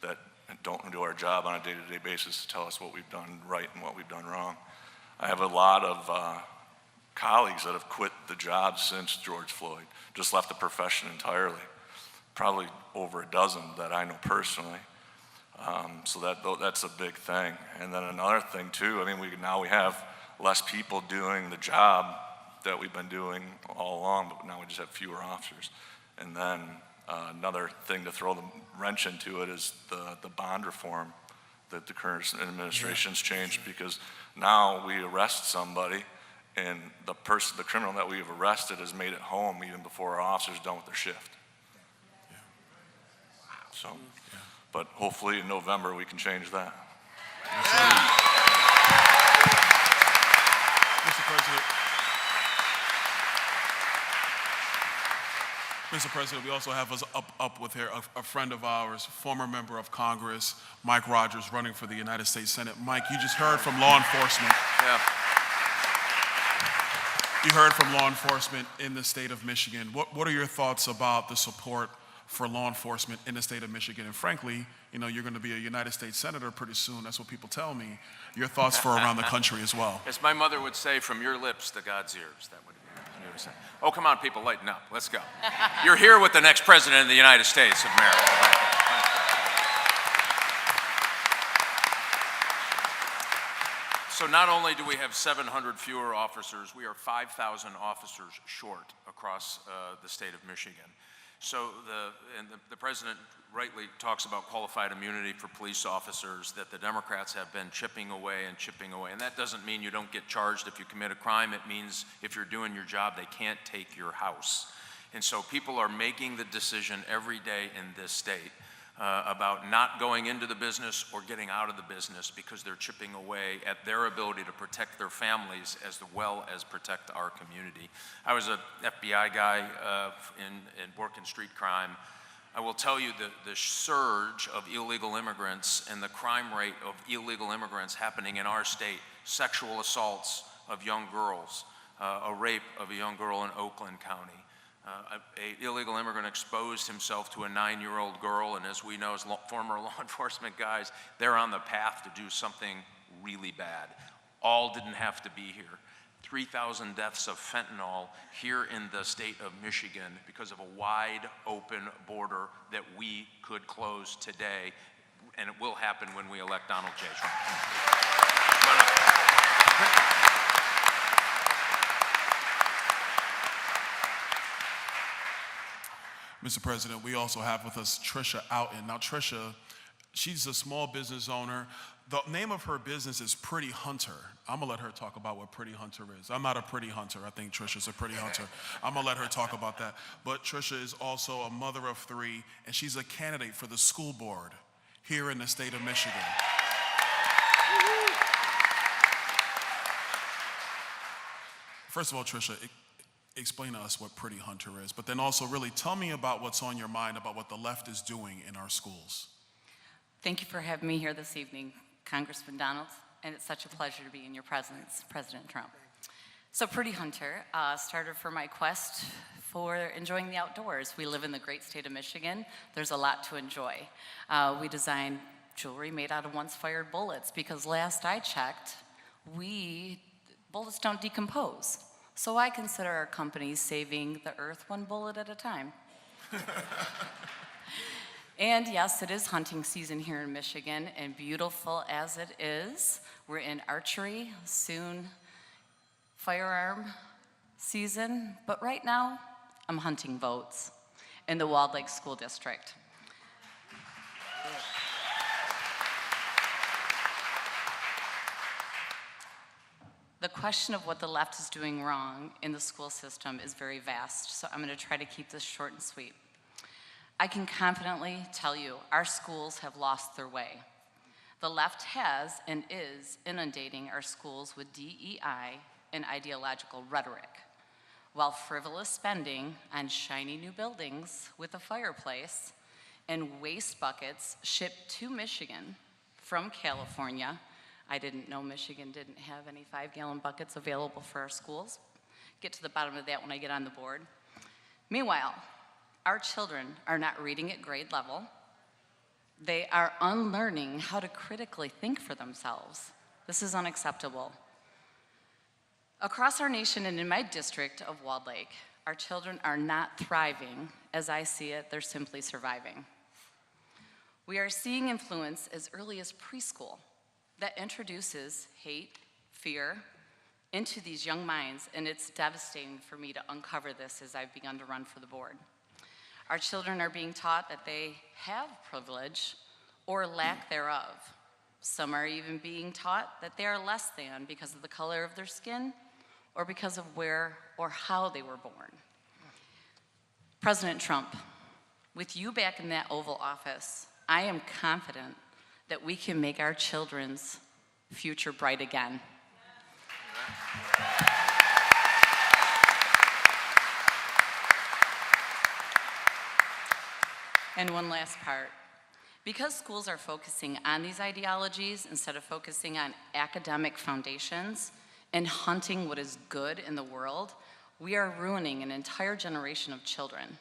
that don't do our job on a day-to-day basis to tell us what we've done right and what we've done wrong. I have a lot of colleagues that have quit the job since George Floyd, just left the profession entirely. Probably over a dozen that I know personally. So that's a big thing. And then another thing too, I mean, we have less people doing the job that we've been doing all along, but now we just have fewer officers. And then another thing to throw the wrench into it is the bond reform that the current administration's changed, because now we arrest somebody And the criminal that we've arrested has made it home even before our officers are done with their shift. So, but hopefully in November we can change that. Mr. President, we also have us up with here a friend of ours, former member of Congress, Mike Rogers, running for the United States Senate. Mike, you just heard from law enforcement. Yeah. You heard from law enforcement in the state of Michigan. What are your thoughts about the support for law enforcement in the state of Michigan? And frankly, you know, you're going to be a United States Senator pretty soon. That's what people tell me. Your thoughts for around the country as well. As my mother would say, from your lips to God's ears. That would be say. Oh, come on, people, lighten up. Let's go. You're here with the next president of the United States of America. So not only do we have 700 fewer officers, we are 5,000 officers short across the state of Michigan. So the president rightly talks about qualified immunity for police officers, that the Democrats have been chipping away. And that doesn't mean you don't get charged if you commit a crime. It means if you're doing your job, they can't take your house. And so people are making the decision every day in this state about not going into the business or getting out of the business because they're chipping away at their ability to protect their families as well as protect our community. I was an FBI guy in working street crime. I will tell you that the surge of illegal immigrants and the crime rate of illegal immigrants happening in our state, sexual assaults of young girls, a rape of a young girl in Oakland County. An illegal immigrant exposed himself to a 9-year-old girl, and as we know as former law enforcement guys, they're on the path to do something really bad. All didn't have to be here. 3,000 deaths of fentanyl here in the state of Michigan because of a wide open border that we could close today, and it will happen when we elect Donald J. Trump. Mr. President, we also have with us Trisha Outen. Now, Trisha, she's a small business owner. The name of her business is Pretty Hunter. I'm gonna let her talk about what Pretty Hunter is. I'm not a pretty hunter. I think Trisha's a pretty hunter. I'm gonna let her talk about that. But Trisha is also a mother of 3, and she's a candidate for the school board here in the state of Michigan. First of all, Trisha, explain to us what Pretty Hunter is, but then also really tell me about what's on your mind about what the left is doing in our schools. Thank you for having me here this evening, Congressman Donald, and it's such a pleasure to be in your presence, President Trump. So Pretty Hunter started for my quest for enjoying the outdoors. We live in the great state of Michigan. There's a lot to enjoy. We design jewelry made out of once-fired bullets because last I checked, bullets don't decompose. So I consider our company saving the earth one bullet at a time. And yes, it is hunting season here in Michigan, and beautiful as it is, we're in archery, soon firearm season, but right now, I'm hunting votes in the Walled Lake School District. The question of what the left is doing wrong in the school system is very vast, so I'm going to try to keep this short and sweet. I can confidently tell you our schools have lost their way. The left has and is inundating our schools with DEI and ideological rhetoric, while frivolous spending on shiny new buildings with a fireplace and waste buckets shipped to Michigan from California. I didn't know Michigan didn't have any 5-gallon buckets available for our schools. Get to the bottom of that when I get on the board. Meanwhile, our children are not reading at grade level. They are unlearning how to critically think for themselves. This is unacceptable. Across our nation and in my district of Walled Lake, our children are not thriving. As I see it, they're simply surviving. We are seeing influence as early as preschool that introduces hate, fear into these young minds, and it's devastating for me to uncover this as I've begun to run for the board. Our children are being taught that they have privilege or lack thereof. Some are even being taught that they are less than because of the color of their skin or because of where or how they were born. President Trump, with you back in that Oval Office, I am confident that we can make our children's future bright again. And one last part. Because schools are focusing on these ideologies instead of focusing on academic foundations and hunting what is good in the world, we are ruining an entire generation of children.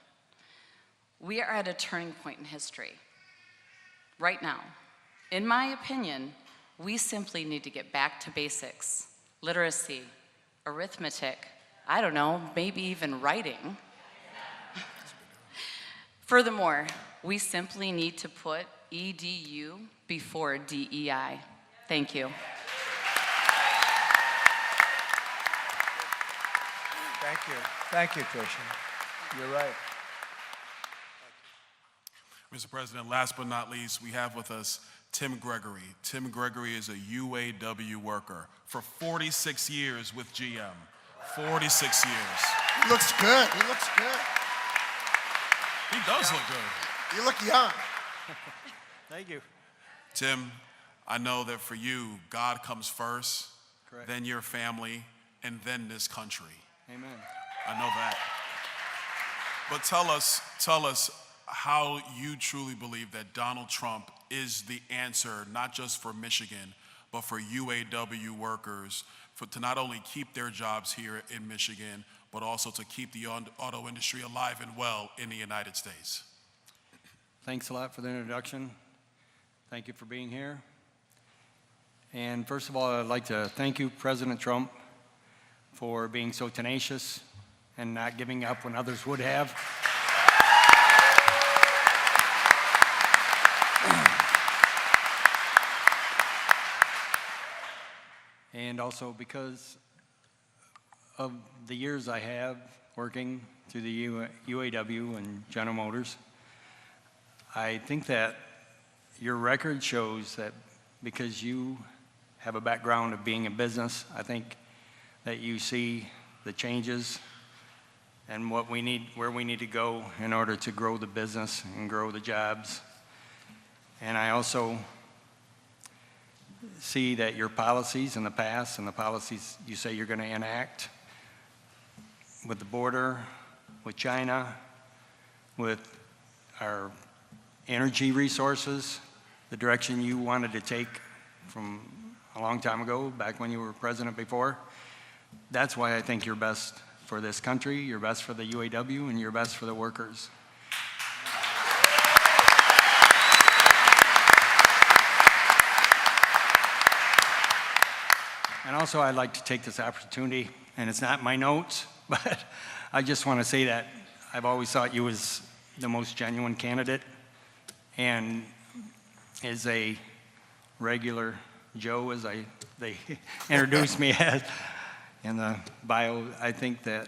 We are at a turning point in history. Right now, in my opinion, we simply need to get back to basics. Literacy, arithmetic, I don't know, maybe even writing. Furthermore, we simply need to put EDU before DEI. Thank you. Thank you. Thank you, Tricia. You're right. Mr. President, last but not least, we have with us Tim Gregory. Tim Gregory is a UAW worker for 46 years with GM. 46 years. He looks good. He looks good. He does look good. You look young. Thank you. Tim, I know that for you, God comes first, Correct. then your family, and then this country. Amen. I know that. But tell us how you truly believe that Donald Trump is the answer, not just for Michigan, but for UAW workers, to not only keep their jobs here in Michigan, but also to keep the auto industry alive and well in the United States. Thanks a lot for the introduction. Thank you for being here. And first of all, I'd like to thank you, President Trump, for being so tenacious and not giving up when others would have. And also because of the years I have working through the UAW and General Motors, I think that your record shows that because you have a background of being in business, I think that you see the changes and what we need, where we need to go in order to grow the business and grow the jobs. And I also see that your policies in the past and the policies you say you're going to enact with the border, with China, with our energy resources, the direction you wanted to take from a long time ago, back when you were president before. That's why I think you're best for this country, you're best for the UAW, and you're best for the workers. And also, I'd like to take this opportunity, and it's not my notes, but I just want to say that I've always thought you was the most genuine candidate, and as a regular Joe, as they introduced me as in the bio, I think that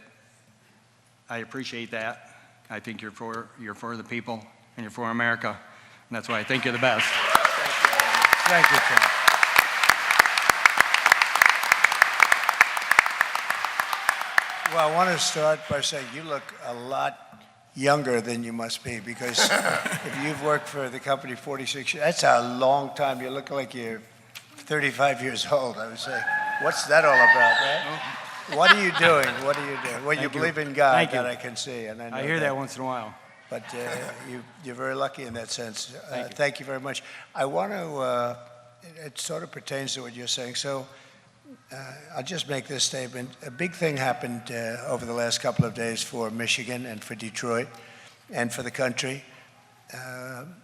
I appreciate that. I think you're for the people, and you're for America, and that's why I think you're the best. Thank you, Tim. Well, I want to start by saying you look a lot younger than you must be, because if you've worked for the company 46 years, that's a long time. You look like you're 35 years old, I would say. What's that all about, right? What are you doing? What are you doing? Well, you believe in God, Thank you. that I can see. And I hear that once in a while. But you're very lucky in that sense. Thank you very much. I want to, it sort of pertains to what you're saying. So I'll just make this statement. A big thing happened over the last couple of days for Michigan and for Detroit and for the country.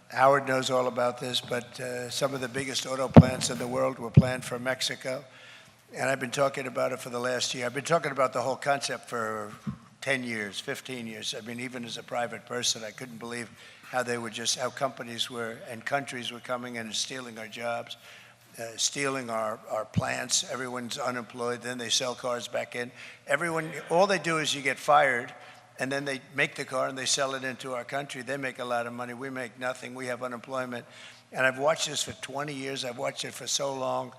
Howard knows all about this, but some of the biggest auto plants in the world were planned for Mexico. And I've been talking about it for the last year. I've been talking about the whole concept for 10 years, 15 years. I mean, even as a private person, I couldn't believe how they were just, how companies were and countries were coming in and stealing our jobs, stealing our plants. Everyone's unemployed. Then they sell cars back in. All they do is you get fired, and then they make the car and they sell it into our country. They make a lot of money. We make nothing. We have unemployment. And I've watched this for 20 years. I've watched it for so long,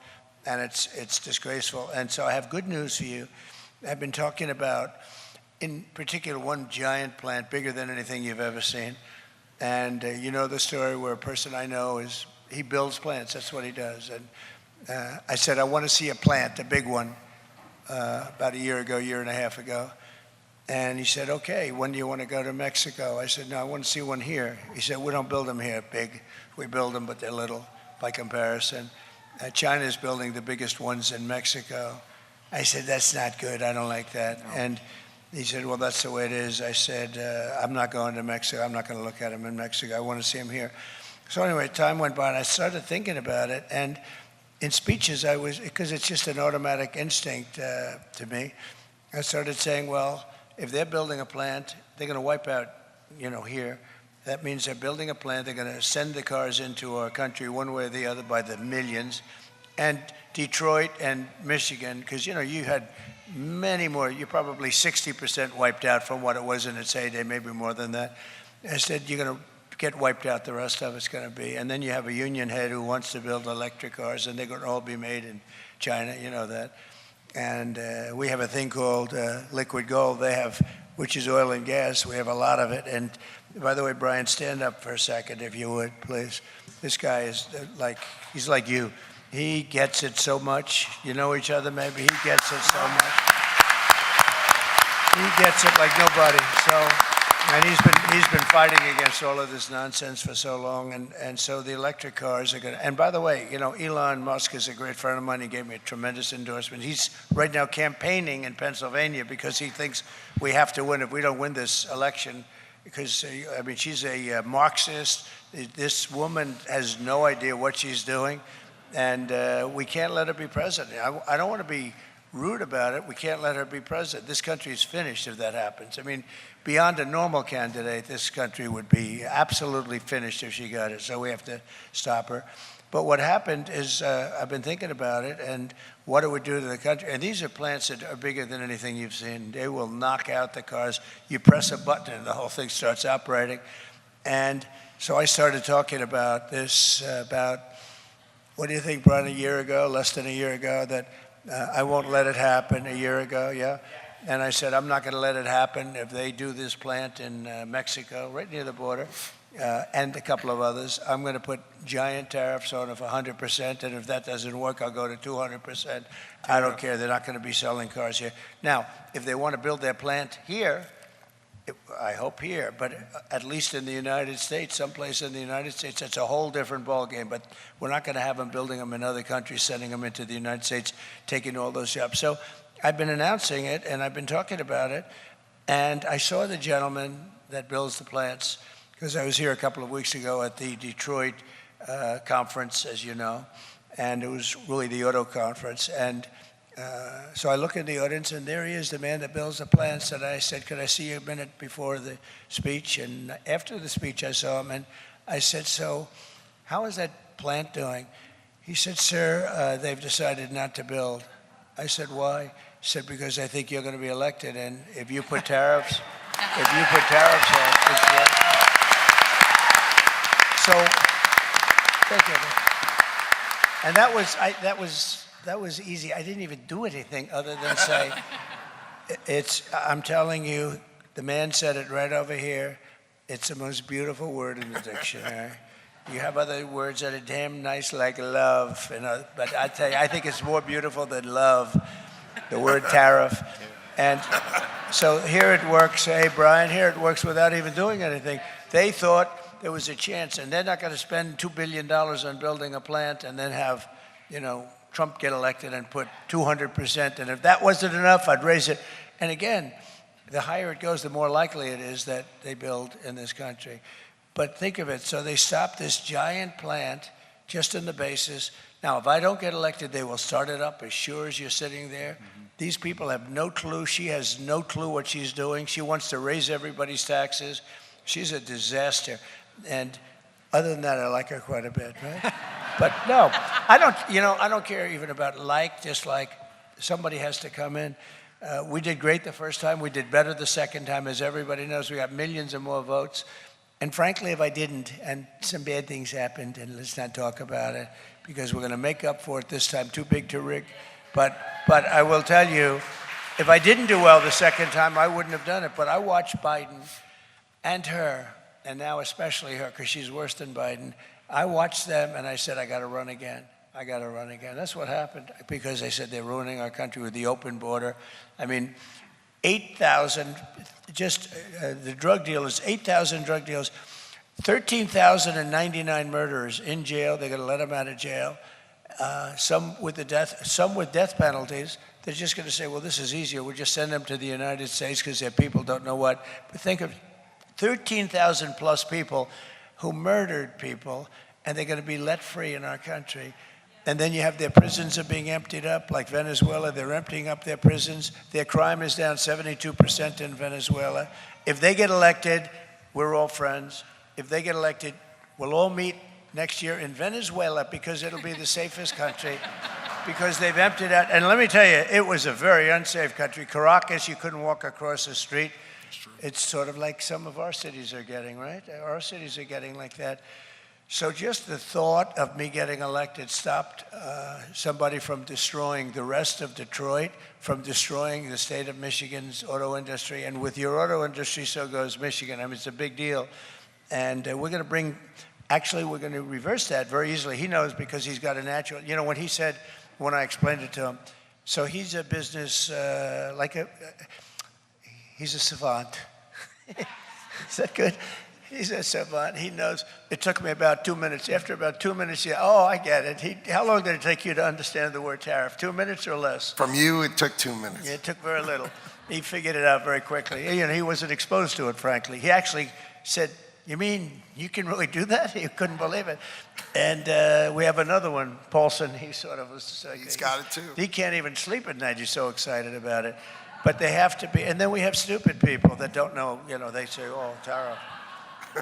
and it's disgraceful. And so I have good news for you. have been talking about, in particular, one giant plant, bigger than anything you've ever seen. And you know the story where a person I know he builds plants. That's what he does. And I said, I want to see a plant, a big one, about a year and a half ago. And he said, okay, when do you want to go to Mexico? I said, no, I want to see one here. He said, we don't build them here big. We build them, but they're little by comparison. China is building the biggest ones in Mexico. I said, that's not good. I don't like that. No. And he said, well, that's the way it is. I said, I'm not going to Mexico. I'm not going to look at them in Mexico. I want to see them here. So anyway, time went by, and I started thinking about it. And in speeches, because it's just an automatic instinct to me, I started saying, well, if they're building a plant, they're going to wipe out, here. That means they're building a plant. They're going to send the cars into our country one way or the other by the millions. And Detroit and Michigan, because, you had many more. You're probably 60% wiped out from what it was in its heyday, maybe more than that. I said, you're going to get wiped out. The rest of it's going to be. And then you have a union head who wants to build electric cars, and they're going to all be made in China. You know that. And we have a thing called liquid gold. They have, which is oil and gas. We have a lot of it. And by the way, Brian, stand up for a second, if you would, please. This guy is he's like you. He gets it so much. You know each other, maybe. He gets it so much. He gets it like nobody. So, and he's been fighting against all of this nonsense for so long. And so the electric cars are going to. And by the way, Elon Musk is a great friend of mine. He gave me a tremendous endorsement. He's right now campaigning in Pennsylvania because he thinks we have to win. If we don't win this election, because, she's a Marxist. This woman has no idea what she's doing, and we can't let her be president. I don't want to be rude about it. We can't let her be president. This country is finished if that happens. Beyond a normal candidate, this country would be absolutely finished if she got it, so we have to stop her. But what happened is I've been thinking about it and what it would do to the country. And these are plants that are bigger than anything you've seen. They will knock out the cars. You press a button and the whole thing starts operating. And so I started talking about this what do you think, Brian, less than a year ago, that I won't let it happen a year ago, yeah? And I said, I'm not going to let it happen if they do this plant in Mexico, right near the border. And a couple of others. I'm going to put giant tariffs on it for 100%, and if that doesn't work, I'll go to 200%. I don't care. They're not going to be selling cars here. Now, if they want to build their plant here, I hope here, but at least in the United States, someplace in the United States, that's a whole different ballgame. But we're not going to have them building them in other countries, sending them into the United States, taking all those jobs. So I've been announcing it, and I've been talking about it, and I saw the gentleman that builds the plants, because I was here a couple of weeks ago at the Detroit conference, as you know, and it was really the auto conference. And so I look in the audience, and there he is, the man that builds the plants. And I said, could I see you a minute before the speech? And after the speech, I saw him, and I said, so how is that plant doing? He said, sir, they've decided not to build. I said, why? He said, because I think you're going to be elected, and if you put tariffs, on, it's right. So, thank you. And that was easy. I didn't even do anything other than say, I'm telling you, the man said it right over here. It's the most beautiful word in the dictionary. You have other words that are damn nice, like love, but I tell you, I think it's more beautiful than love, the word tariff. And so here it works. Hey, Brian, here it works without even doing anything. They thought there was a chance, and they're not going to spend $2 billion on building a plant and then have, Trump get elected and put 200%. And if that wasn't enough, I'd raise it. And again, the higher it goes, the more likely it is that they build in this country. But think of it. So they stopped this giant plant just on the basis. Now, if I don't get elected, they will start it up as sure as you're sitting there. Mm-hmm. These people have no clue. She has no clue what she's doing. She wants to raise everybody's taxes. She's a disaster. And other than that, I like her quite a bit, right? But no, I don't care even about just like somebody has to come in. We did great the first time. We did better the second time. As everybody knows, we got millions and more votes. And frankly, if I didn't, and some bad things happened, and let's not talk about it, because we're going to make up for it this time. Too big to rig. But I will tell you, If I didn't do well the second time, I wouldn't have done it. But I watched Biden and her, and now especially her, because she's worse than Biden. I watched them, and I said, I got to run again. I got to run again. That's what happened, because they said they're ruining our country with the open border. I mean, 8,000, just the drug dealers, 8,000 drug dealers, 13,099 murderers in jail. They're going to let them out of jail. Some with death penalties. They're just going to say, well, this is easier. We'll just send them to the United States because their people don't know what. But think of 13,000 plus people who murdered people, and they're going to be let free in our country. And then you have their prisons are being emptied up, like Venezuela. They're emptying up their prisons. Their crime is down 72% in Venezuela. If they get elected, we're all friends. If they get elected, we'll all meet next year in Venezuela, because it'll be the safest country, because they've emptied out. And let me tell you, it was a very unsafe country. Caracas, you couldn't walk across the street. It's sort of like some of our cities are getting, right? Our cities are getting like that. So just the thought of me getting elected stopped somebody from destroying the rest of Detroit, from destroying the state of Michigan's auto industry. And with your auto industry, so goes Michigan. I mean, it's a big deal. And we're going to bring, actually, we're going to reverse that very easily. He knows, because he's got a natural, you know, when he said, when I explained it to him, so he's a business, he's a savant. Is that good? He's a savant. He knows. It took me about 2 minutes. After about 2 minutes, oh, I get it. How long did it take you to understand the word tariff? 2 minutes or less? From you, it took 2 minutes. Yeah, it took very little. He figured it out very quickly. You know, he wasn't exposed to it, frankly. He actually said, you mean you can really do that? He couldn't believe it. And we have another one, Paulson. He sort of was. He's got it too. He can't even sleep at night. He's so excited about it. But they have to be. And then we have stupid people that don't know. You know, they say, "Oh, tariff,"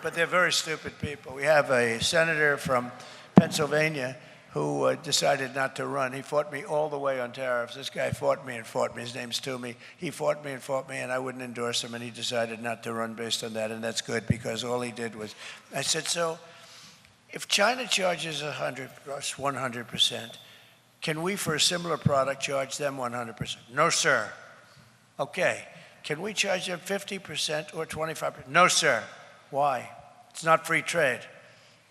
but they're very stupid people. We have a senator from Pennsylvania who decided not to run. He fought me all the way on tariffs. This guy fought me and fought me. His name's Toomey. He fought me, and I wouldn't endorse him, and he decided not to run based on that, and that's good, because all he did was, I said, so if China charges 100%, can we, for a similar product, charge them 100%? No, sir. Okay. Can we charge them 50% or 25%? No, sir. Why? It's not free trade.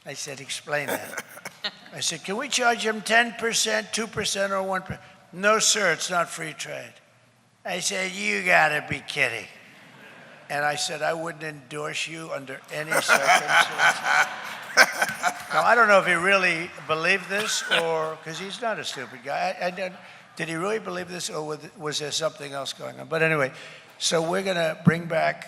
I said, explain that. I said, can we charge them 10%, 2%, or 1%? No, sir, it's not free trade. I said, you gotta be kidding. And I said, I wouldn't endorse you under any circumstances. Now, I don't know if he really believed this, or, because he's not a stupid guy. Did he really believe this, or was there something else going on? But anyway, so we're gonna bring back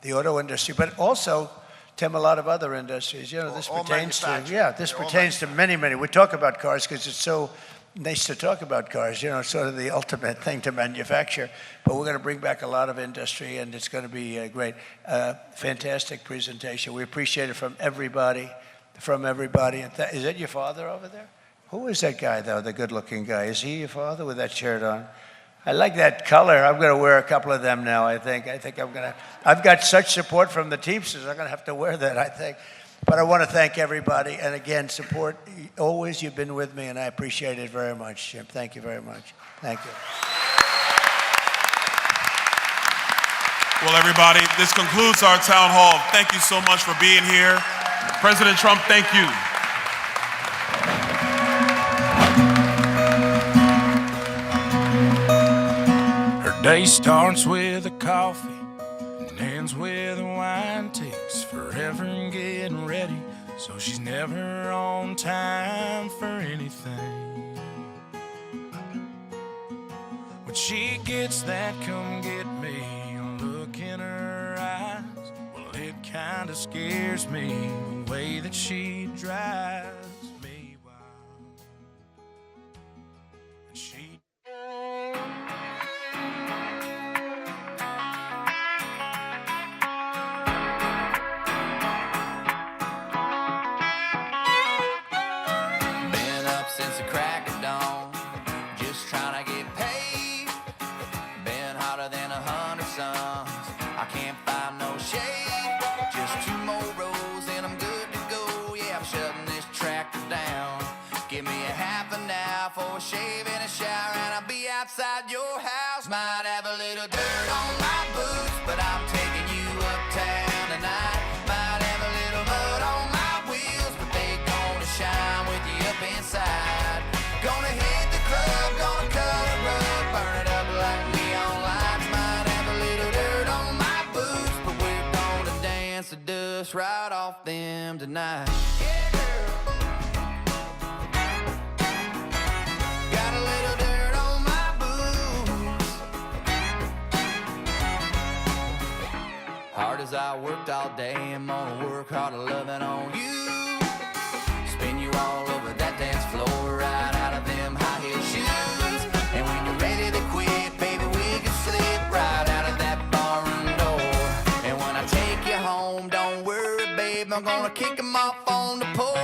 the auto industry, but also, Tim, a lot of other industries. You know, this pertains to many. We talk about cars because it's so nice to talk about cars. You know, it's sort of the ultimate thing to manufacture. But we're going to bring back a lot of industry, and it's going to be great. Fantastic presentation. We appreciate it from everybody. Is that your father over there? Who is that guy, though, the good-looking guy? Is he your father with that shirt on? I like that color. I'm going to wear a couple of them now, I think. I've got such support from the Teamsters, I'm going to have to wear that, I think. But I want to thank everybody. And again, support, always you've been with me, and I appreciate it very much, Jim. Thank you very much. Thank you. Well, everybody, this concludes our town hall. Thank you so much for being here. President Trump, thank you. Day starts with a coffee and ends with a wine. Takes forever in getting ready, so she's never on time for anything. When she gets that come get me look in her eyes, well, it kinda scares me the way that she drives me wild. And she since the crack of dawn, just trying to get paid. Been hotter than 100 suns, I can't find no shade. Just 2 more rows and I'm good to go. Yeah, I'm shutting this tractor down. Give me a half an hour for a shave and a shower, and I'll be outside your house. Might have a little dirt on my boots, but I'm taking you uptown tonight. Might have a little mud on my wheels, but they gonna shine with you up inside. Gonna hit the club, gonna color up, burn it up like neon lights. Might have a little dirt on my boots, but we're gonna dance the dust right off them tonight. Yeah, girl. Got a little dirt on my boots. Hard as I worked all day, I'm gonna work harder loving on you. Spin you all over that dance floor, right out of them high heel shoes. And when you're ready to quit, baby, we can slip right out of that barroom door. And when I take you home, don't worry, babe, I'm gonna kick 'em off on the porch.